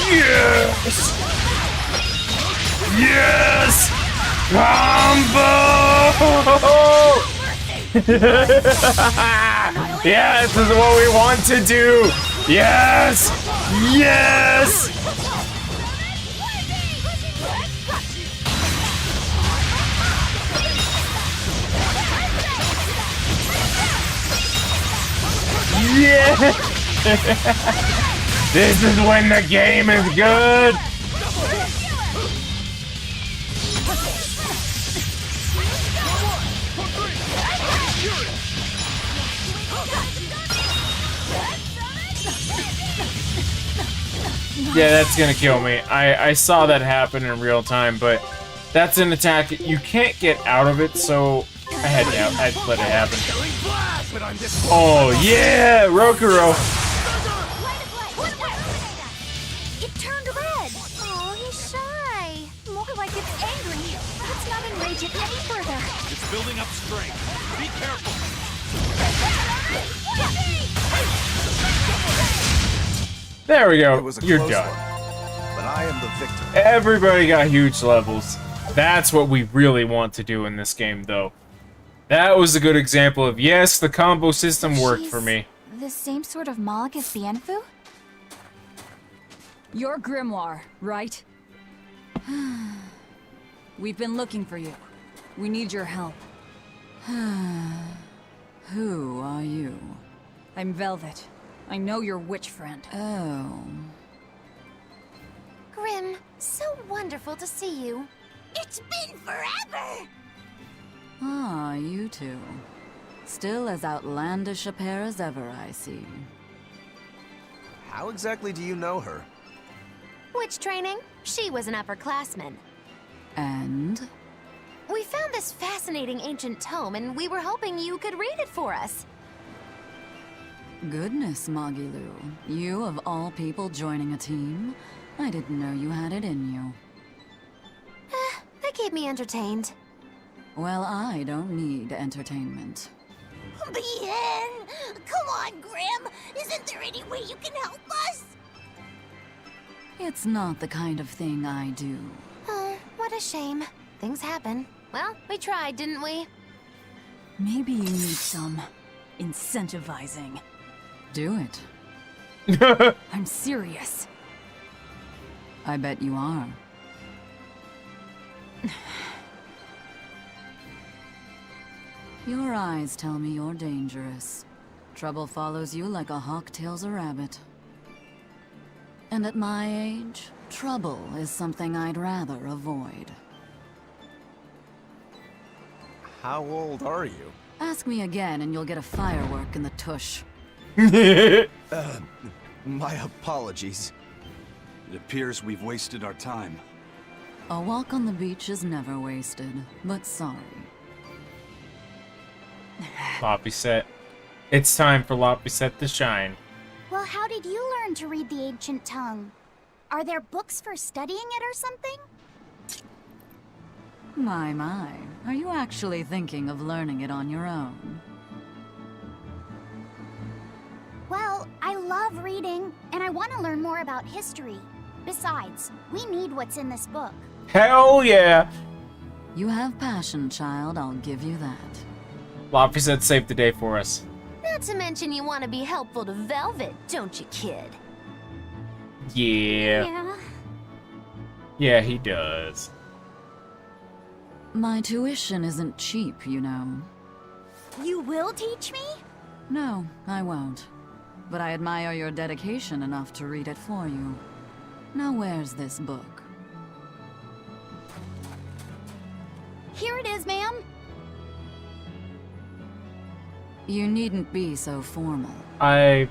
Speaker 1: Yes! Yes! Combo! Yeah, this is what we want to do! Yes! Yes! Yeah! This is when the game is good! Yeah, that's gonna kill me. I saw that happen in real time, but that's an attack you can't get out of it, so I had to let it happen. Oh yeah, Rokuro!
Speaker 3: It turned red.
Speaker 4: Oh, he's shy.
Speaker 2: More like it's angry. Let's not enrage it any further.
Speaker 6: It's building up strength. Be careful.
Speaker 1: There we go.
Speaker 5: It was a
Speaker 1: You're
Speaker 5: close
Speaker 1: done.
Speaker 5: one, but I am the victor.
Speaker 1: Everybody got huge levels. That's what we really want to do in this game, though. That was a good example of, yes, the combo system worked for me.
Speaker 2: The same sort of Moloch as Bienfu?
Speaker 7: You're Grimoire, right? We've been looking for you. We need your help. Who are you? I'm Velvet. I know your witch friend. Oh.
Speaker 4: Grim, so wonderful to see you.
Speaker 3: It's been forever!
Speaker 7: Ah, you two. Still as outlandish a pair as ever, I see.
Speaker 5: How exactly do you know her?
Speaker 4: Witch training? She was an upperclassman.
Speaker 7: And?
Speaker 4: We found this fascinating ancient tome, and we were hoping you could read it for us.
Speaker 7: Goodness, Magilu. You, of all people, joining a team? I didn't know you had it in you.
Speaker 4: That kept me entertained.
Speaker 7: Well, I don't need entertainment.
Speaker 3: Bien! Come on, Grim! Isn't there any way you can help us?
Speaker 7: It's not the kind of thing I do.
Speaker 4: Oh, what a shame. Things happen. Well, we tried, didn't we?
Speaker 7: Maybe you need some incentivizing. Do it. I'm serious. I bet you are. Your eyes tell me you're dangerous. Trouble follows you like a hawk tails a rabbit. And at my age, trouble is something I'd rather avoid.
Speaker 5: How old are you?
Speaker 7: Ask me again and you'll get a firework in the tush.
Speaker 5: My apologies.
Speaker 6: It appears we've wasted our time.
Speaker 7: A walk on the beach is never wasted, but sorry.
Speaker 1: Lapiset. It's time for Lapiset to shine.
Speaker 3: Well, how did you learn to read the ancient tongue? Are there books for studying it or something?
Speaker 7: My. Are you actually thinking of learning it on your own?
Speaker 3: Well, I love reading, and I want to learn more about history. Besides, we need what's in this book.
Speaker 1: Hell yeah!
Speaker 7: You have passion, child, I'll give you that.
Speaker 1: Lapiset saved the day for us.
Speaker 4: Not to mention you want to be helpful to Velvet, don't you, kid?
Speaker 1: Yeah. Yeah, he does.
Speaker 7: My tuition isn't cheap, you know.
Speaker 3: You will teach me?
Speaker 7: No, I won't. But I admire your dedication enough to read it for you. Now where's this book?
Speaker 3: Here it is, ma'am.
Speaker 7: You needn't be so formal.
Speaker 1: I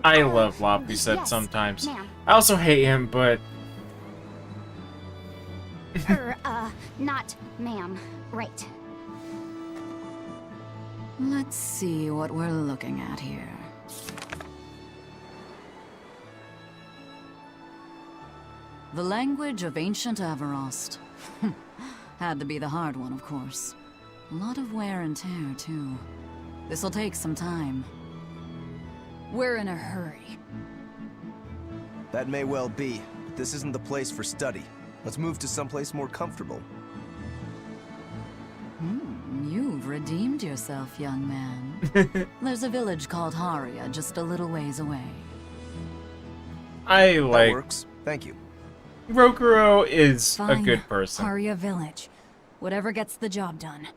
Speaker 1: love Laphicet
Speaker 3: yes,
Speaker 1: sometimes.
Speaker 3: ma'am.
Speaker 1: I also hate him, but
Speaker 3: Not ma'am. Right.
Speaker 7: Let's see what we're looking at here. The language of ancient Averost. Had to be the hard one, of course. A lot of wear and tear, too. This'll take some time. We're in a hurry.
Speaker 5: That may well be, but this isn't the place for study. Let's move to someplace more comfortable.
Speaker 7: You've redeemed yourself, young man. There's a village called Haria just a little ways away.
Speaker 1: I
Speaker 5: That
Speaker 1: like...
Speaker 5: works. Thank you.
Speaker 1: Rokuro is
Speaker 7: Fine.
Speaker 1: a good person.
Speaker 7: Haria village. Whatever gets the job done.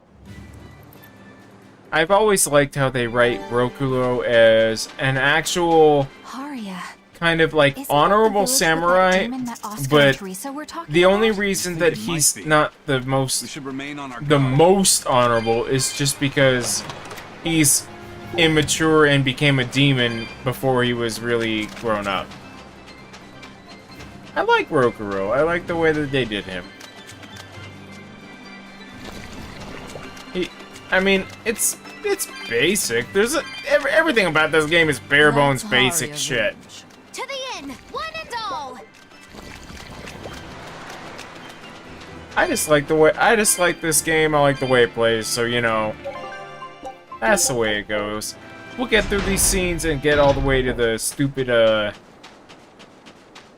Speaker 1: I've always liked how they write Rokuro as an actual
Speaker 2: Haria.
Speaker 1: kind of like
Speaker 2: Isn't that the
Speaker 1: honorable
Speaker 2: village with that
Speaker 1: samurai,
Speaker 2: demon that Oscar and
Speaker 1: but
Speaker 2: Teresa were talking
Speaker 1: the only
Speaker 2: about?
Speaker 1: reason
Speaker 6: I
Speaker 1: that
Speaker 6: think it
Speaker 1: he's
Speaker 6: might be.
Speaker 1: not the most
Speaker 6: We should remain on our
Speaker 1: the
Speaker 6: guard.
Speaker 1: most honorable is just because he's immature and became a demon before he was really grown up. I like Rokuro. I like the way that they did him. I mean, it's basic. There's everything about this game is bare bones basic shit.
Speaker 4: To the inn, one and all.
Speaker 1: I just like this game. I like the way it plays. So you know, that's the way it goes. We'll get through these scenes and get all the way to the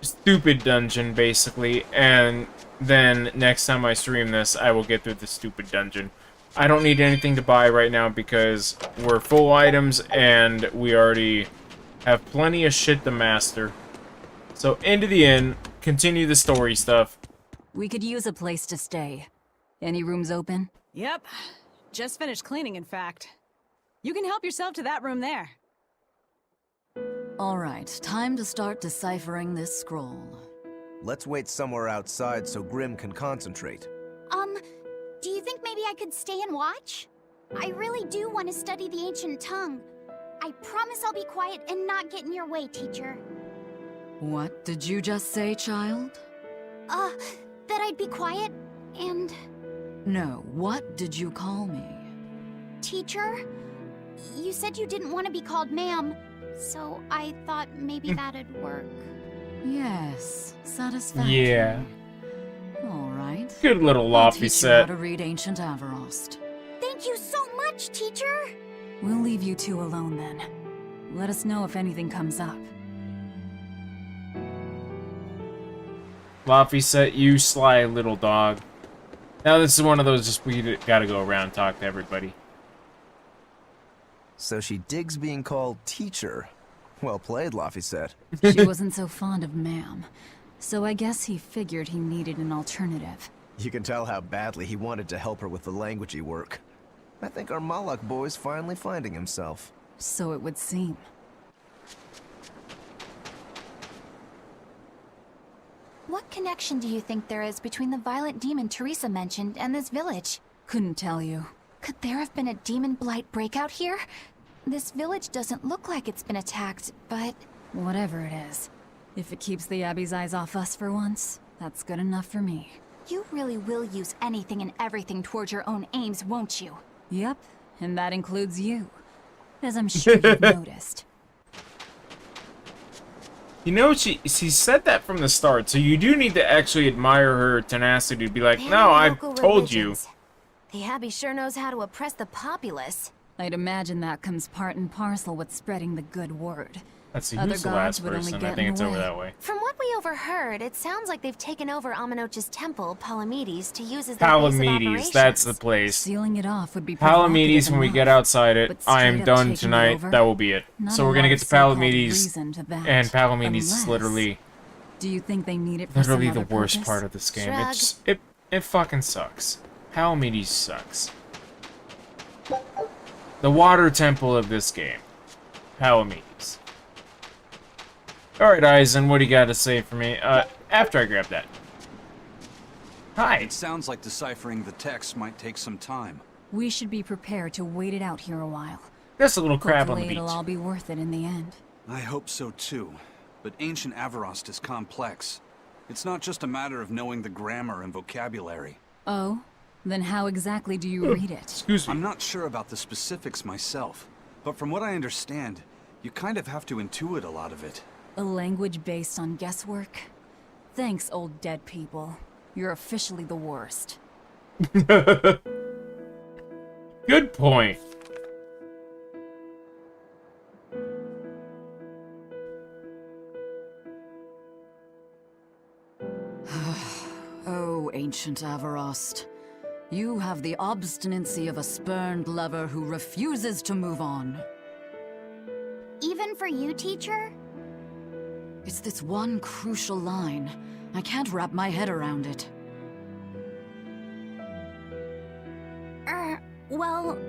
Speaker 1: stupid dungeon, basically, and then next time I stream this, I will get through the stupid dungeon. I don't need anything to buy right now because we're full items and we already have plenty of shit to master. So, into the inn, continue the story stuff.
Speaker 7: We could use a place to stay. Any rooms open?
Speaker 17: Yep. Just finished cleaning, in fact. You can help yourself to that room there.
Speaker 7: Alright, time to start deciphering this scroll.
Speaker 5: Let's wait somewhere outside so Grim can concentrate.
Speaker 3: Do you think maybe I could stay and watch? I really do want to study the ancient tongue. I promise I'll be quiet and not get in your way, teacher.
Speaker 7: What did you just say, child?
Speaker 3: That I'd be quiet and...
Speaker 7: No, what did you call me?
Speaker 3: Teacher? You said you didn't want to be called ma'am, so I thought maybe that'd work.
Speaker 7: Yes, satisfactory.
Speaker 1: Yeah.
Speaker 7: Alright.
Speaker 1: Good little
Speaker 7: I'll teach you how
Speaker 1: Laphicet.
Speaker 7: to read ancient Averost.
Speaker 3: Thank you so much, teacher!
Speaker 17: We'll leave you two alone then. Let us know if anything comes up.
Speaker 1: Laphicet, you sly little dog. Now this is one of those just we gotta go around and talk to everybody.
Speaker 5: So she digs being called teacher. Well played, Laphicet.
Speaker 17: She wasn't so fond of ma'am, so I guess he figured he needed an alternative.
Speaker 5: You can tell how badly he wanted to help her with the languagey work. I think our Malak boy's finally finding himself.
Speaker 17: So it would seem.
Speaker 2: What connection do you think there is between the violent demon Teresa mentioned and this village?
Speaker 17: Couldn't tell you.
Speaker 2: Could there have been a demon blight breakout here? This village doesn't look like it's been attacked, but...
Speaker 17: Whatever it is. If it keeps the Abbey's eyes off us for once, that's good enough for me.
Speaker 2: You really will use anything and everything towards your own aims, won't you?
Speaker 17: Yep, and that includes you. As I'm sure you've noticed.
Speaker 1: You know, she said that from the start, so you do need to actually admire her tenacity to be like, no, I've told you.
Speaker 4: The Abbey sure knows how to oppress the populace.
Speaker 17: I'd imagine that comes part and parcel with spreading the good word.
Speaker 1: Let's see,
Speaker 17: Other
Speaker 1: who's the
Speaker 17: gods
Speaker 1: last
Speaker 17: would only
Speaker 1: person?
Speaker 17: get
Speaker 1: I think
Speaker 17: in
Speaker 1: it's
Speaker 17: the
Speaker 1: over
Speaker 17: way.
Speaker 1: that way.
Speaker 4: From what we overheard, it sounds like they've taken over Amenoch's temple, Palamedes, to use as their base of
Speaker 1: Palamedes,
Speaker 4: operations.
Speaker 1: that's the place.
Speaker 17: Sealing it off would be
Speaker 1: Palamedes,
Speaker 17: provocative
Speaker 1: when we
Speaker 17: enough,
Speaker 1: get outside it,
Speaker 17: but
Speaker 1: I am
Speaker 17: straight up
Speaker 1: done
Speaker 17: taking it
Speaker 1: tonight.
Speaker 17: over?
Speaker 1: That will be it.
Speaker 17: Not
Speaker 1: So
Speaker 17: a
Speaker 1: we're gonna
Speaker 17: lot
Speaker 1: get
Speaker 17: of
Speaker 1: to
Speaker 17: so-called
Speaker 1: Palamedes,
Speaker 17: reason to that,
Speaker 1: and Palamedes is
Speaker 17: unless-
Speaker 1: literally
Speaker 17: Do you think they need it for some
Speaker 1: the
Speaker 17: other
Speaker 1: worst
Speaker 17: purpose?
Speaker 1: part of this game.
Speaker 4: Shrug.
Speaker 1: It fucking sucks. Palamedes sucks. The water temple of this game. Palamedes. Alright, Eisen, what do you got to say for me? After I grab that. Hi.
Speaker 6: It sounds like deciphering the text might take some time.
Speaker 17: We should be prepared to wait it out here a while.
Speaker 1: There's a little crab on the
Speaker 17: Hopefully
Speaker 1: beach.
Speaker 17: it'll all be worth it in the end.
Speaker 6: I hope so too. But ancient Avarost is complex. It's not just a matter of knowing the grammar and vocabulary.
Speaker 17: Oh? Then how exactly do you read it?
Speaker 1: Excuse me.
Speaker 6: I'm not sure about the specifics myself, but from what I understand, you kind of have to intuit a lot of it.
Speaker 17: A language based on guesswork? Thanks, old dead people. You're officially the worst.
Speaker 1: Good point.
Speaker 7: Oh, ancient Avarost. You have the obstinacy of a spurned lover who refuses to move on.
Speaker 3: Even for you, teacher?
Speaker 7: It's this one crucial line. I can't wrap my head around it.
Speaker 3: Well,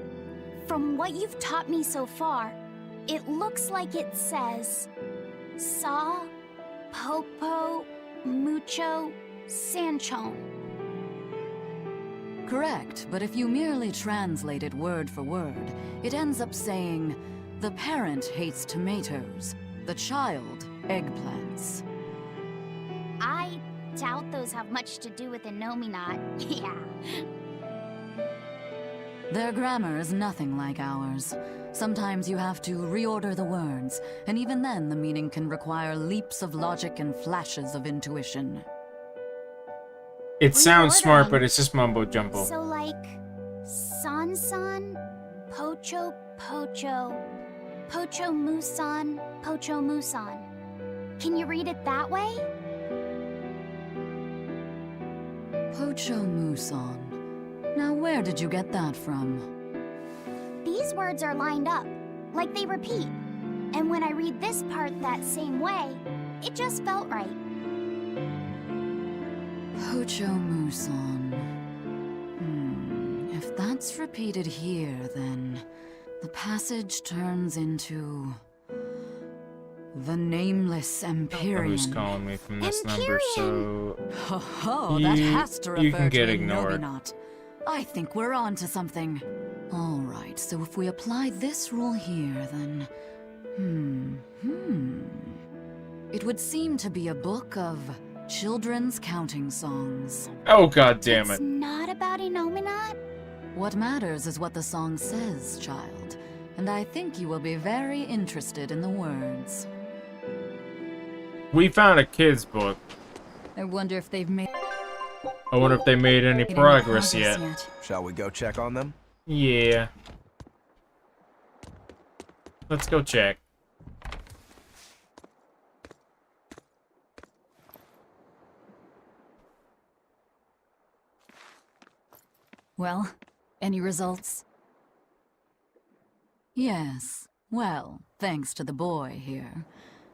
Speaker 3: from what you've taught me so far, it looks like it says Sa, Popo, Mucho, Sanchon.
Speaker 7: Correct, but if you merely translate it word for word, it ends up saying, the parent hates tomatoes, the child eggplants.
Speaker 3: I doubt those have much to do with Innominat. Yeah.
Speaker 7: Their grammar is nothing like ours. Sometimes you have to reorder the words, and even then the meaning can require leaps of logic and flashes of intuition.
Speaker 1: It sounds smart, but it's just mumbo jumbo.
Speaker 3: So like, San-san, Pocho Pocho, Pocho Musan, Pocho Musan. Can you read it that way?
Speaker 7: Pocho Muson. Now where did you get that from?
Speaker 3: These words are lined up, like they repeat. And when I read this part that same way, it just felt right.
Speaker 7: Pocho Muson. If that's repeated here, then the passage turns into the Nameless Empyrean.
Speaker 1: Who's calling me from this number? So
Speaker 7: Ho ho! That has to
Speaker 1: you
Speaker 7: refer
Speaker 1: can get
Speaker 7: to
Speaker 1: ignored.
Speaker 7: Innominat. I think we're on to something. All right. So if we apply this rule here, then it would seem to be a book of children's counting songs.
Speaker 1: Oh, god damn
Speaker 3: It's
Speaker 1: it.
Speaker 3: not about Innominat?
Speaker 7: What matters is what the song says, child. And I think you will be very interested in the words.
Speaker 1: We found a kid's book.
Speaker 17: I wonder if they've made...
Speaker 1: I wonder if they made any progress yet.
Speaker 5: Shall we go check on them?
Speaker 1: Yeah. Let's go check.
Speaker 17: Well, any results?
Speaker 7: Yes. Well, thanks to the boy here.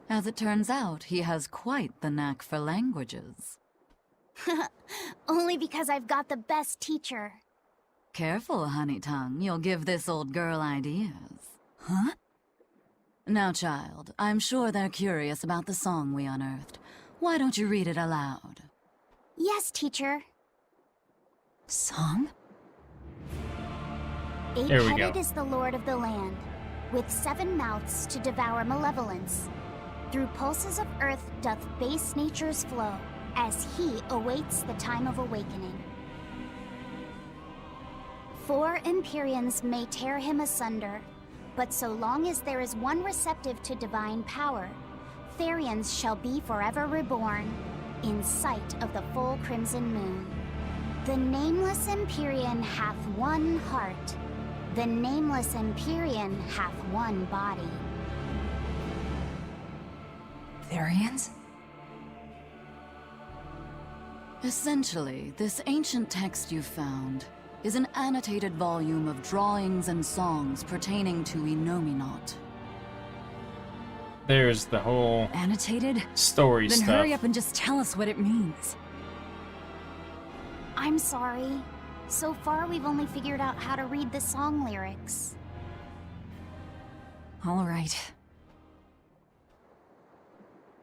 Speaker 7: As it turns out, he has quite the knack for languages.
Speaker 3: Only because I've got the best teacher.
Speaker 7: Careful, honey tongue. You'll give this old girl ideas. Huh? Now, child, I'm sure they're curious about the song we unearthed. Why don't you read it aloud?
Speaker 3: Yes, teacher.
Speaker 7: Song?
Speaker 1: Here we
Speaker 3: Eight-headed
Speaker 1: go.
Speaker 3: is the lord of the land, with 7 mouths to devour malevolence. Through pulses of earth doth base nature's flow, as he awaits the time of awakening. 4 Empyreans may tear him asunder, but so long as there is one receptive to divine power, Therians shall be forever reborn, in sight of the full crimson moon. The nameless Empyrean hath one heart, the nameless Empyrean hath one body.
Speaker 17: Therians?
Speaker 7: Essentially, this ancient text you found is an annotated volume of drawings and songs pertaining to Innominat.
Speaker 1: There's the whole
Speaker 17: Annotated?
Speaker 1: story
Speaker 17: Then
Speaker 1: stuff.
Speaker 17: hurry up and just tell us what it means.
Speaker 3: I'm sorry. So far, we've only figured out how to read the song lyrics.
Speaker 17: All right.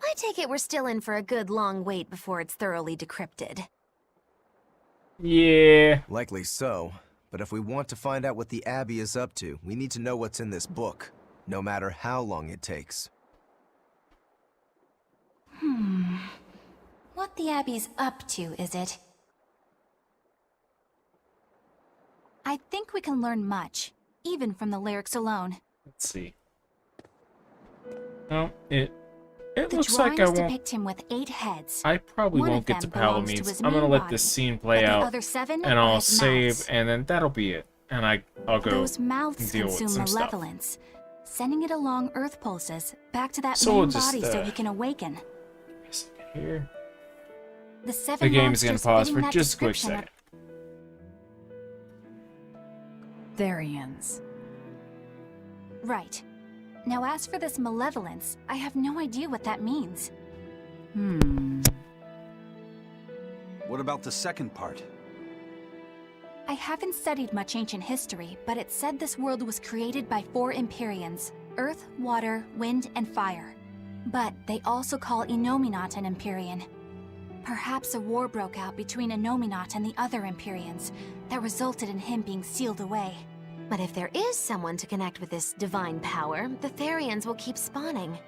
Speaker 4: I take it we're still in for a good long wait before it's thoroughly decrypted.
Speaker 1: Yeah.
Speaker 5: Likely so. But if we want to find out what the Abbey is up to, we need to know what's in this book, no matter how long it takes.
Speaker 2: What the Abbey's up to, is it? I think we can learn much, even from the lyrics alone.
Speaker 1: Let's see. Oh, it
Speaker 2: The
Speaker 1: looks like I
Speaker 2: drawings
Speaker 1: won't.
Speaker 2: depict him with 8 heads.
Speaker 1: I probably
Speaker 2: One
Speaker 1: won't
Speaker 2: of
Speaker 1: get to
Speaker 2: them belongs to
Speaker 1: Palamedes.
Speaker 2: his
Speaker 1: I'm gonna
Speaker 2: main
Speaker 1: let
Speaker 2: body,
Speaker 1: this scene play
Speaker 2: but the
Speaker 1: out,
Speaker 2: other 7
Speaker 1: and
Speaker 2: are
Speaker 1: I'll
Speaker 2: his
Speaker 1: save,
Speaker 2: mouths.
Speaker 1: and then that'll be it. And I'll go
Speaker 2: Those mouths
Speaker 1: deal with
Speaker 2: consume
Speaker 1: some stuff.
Speaker 2: malevolence, sending it along Earth pulses back to that
Speaker 1: So
Speaker 2: main
Speaker 1: we'll just,
Speaker 2: body so he can awaken.
Speaker 1: Here.
Speaker 2: The 7
Speaker 1: The game's gonna
Speaker 2: monsters
Speaker 1: pause
Speaker 2: fitting
Speaker 1: for
Speaker 2: that
Speaker 1: just a quick
Speaker 2: description
Speaker 1: second.
Speaker 17: Therians.
Speaker 2: Right. Now as for this malevolence, I have no idea what that means.
Speaker 6: What about the second part?
Speaker 2: I haven't studied much ancient history, but it said this world was created by 4 Empyreans: Earth, Water, Wind, and Fire. But they also call Innominat an Empyrean. Perhaps a war broke out between Innominat and the other Empyreans that resulted in him being sealed away.
Speaker 4: But if there is someone to connect with this divine power, the Therians will keep spawning.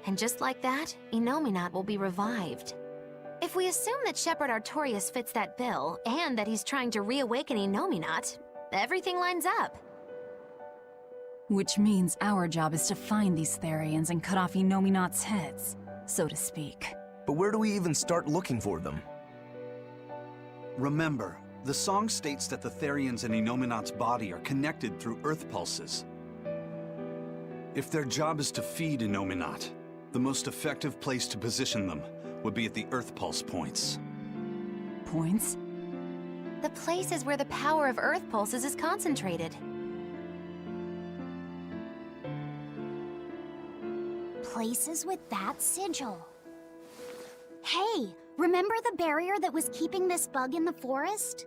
Speaker 4: And just like that, Innominat will be revived. If we assume that Shepherd Artorius fits that bill, and that he's trying to reawaken Innominat, everything lines up.
Speaker 17: Which means our job is to find these Therians and cut off Innominat's heads, so to speak.
Speaker 5: But where do we even start looking for them?
Speaker 6: Remember, the song states that the Therians in Innominat's body are connected through Earth pulses. If their job is to feed Innominat, the most effective place to position them would be at the Earth pulse points.
Speaker 17: Points?
Speaker 4: The places where the power of Earth pulses is concentrated.
Speaker 3: Places with that sigil. Hey, remember the barrier that was keeping this bug in the forest?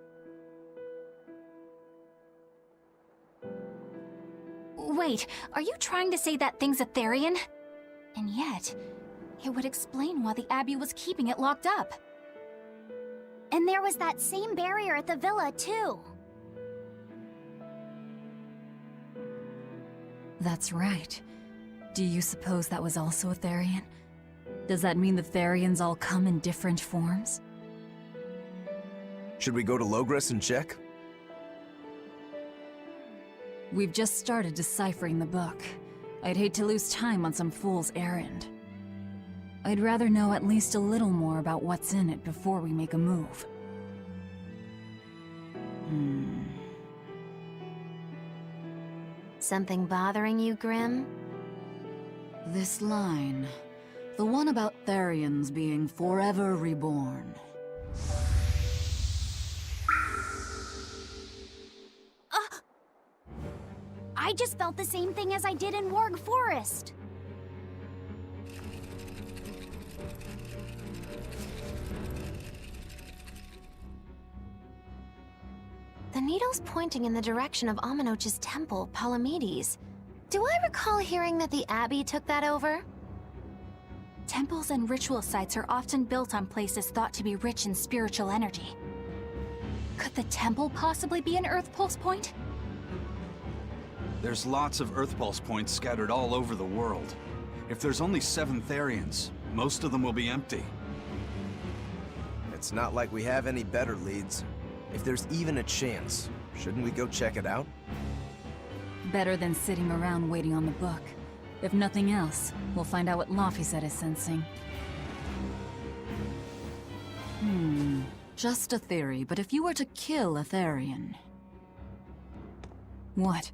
Speaker 2: Wait, are you trying to say that thing's a Therian? And yet, it would explain why the Abbey was keeping it locked up.
Speaker 3: And there was that same barrier at the villa, too.
Speaker 17: That's right. Do you suppose that was also a Therian? Does that mean the Therians all come in different forms?
Speaker 5: Should we go to Logres and check?
Speaker 17: We've just started deciphering the book. I'd hate to lose time on some fool's errand. I'd rather know at least a little more about what's in it before we make a move.
Speaker 4: Something bothering you, Grim?
Speaker 17: This line. The one about Therians being forever reborn.
Speaker 3: I just felt the same thing as I did in Warg Forest.
Speaker 4: The needle's pointing in the direction of Amenoch's temple, Palamedes. Do I recall hearing that the Abbey took that over?
Speaker 2: Temples and ritual sites are often built on places thought to be rich in spiritual energy. Could the temple possibly be an Earth Pulse point?
Speaker 6: There's lots of Earth pulse points scattered all over the world. If there's only 7 Therians, most of them will be empty.
Speaker 5: It's not like we have any better leads. If there's even a chance, shouldn't we go check it out?
Speaker 17: Better than sitting around waiting on the book. If nothing else, we'll find out what Laphicet is sensing. Just a theory, but if you were to kill a Therian... What?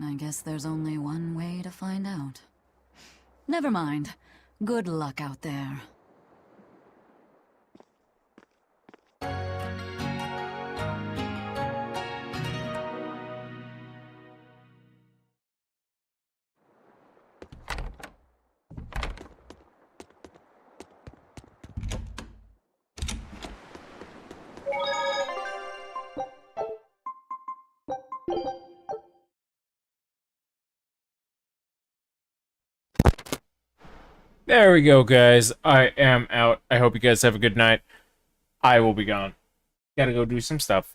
Speaker 17: I guess there's only one way to find out. Never mind. Good luck out there.
Speaker 1: There we go, guys. I am out. I hope you guys have a good night. I will be gone. Gotta go do some stuff.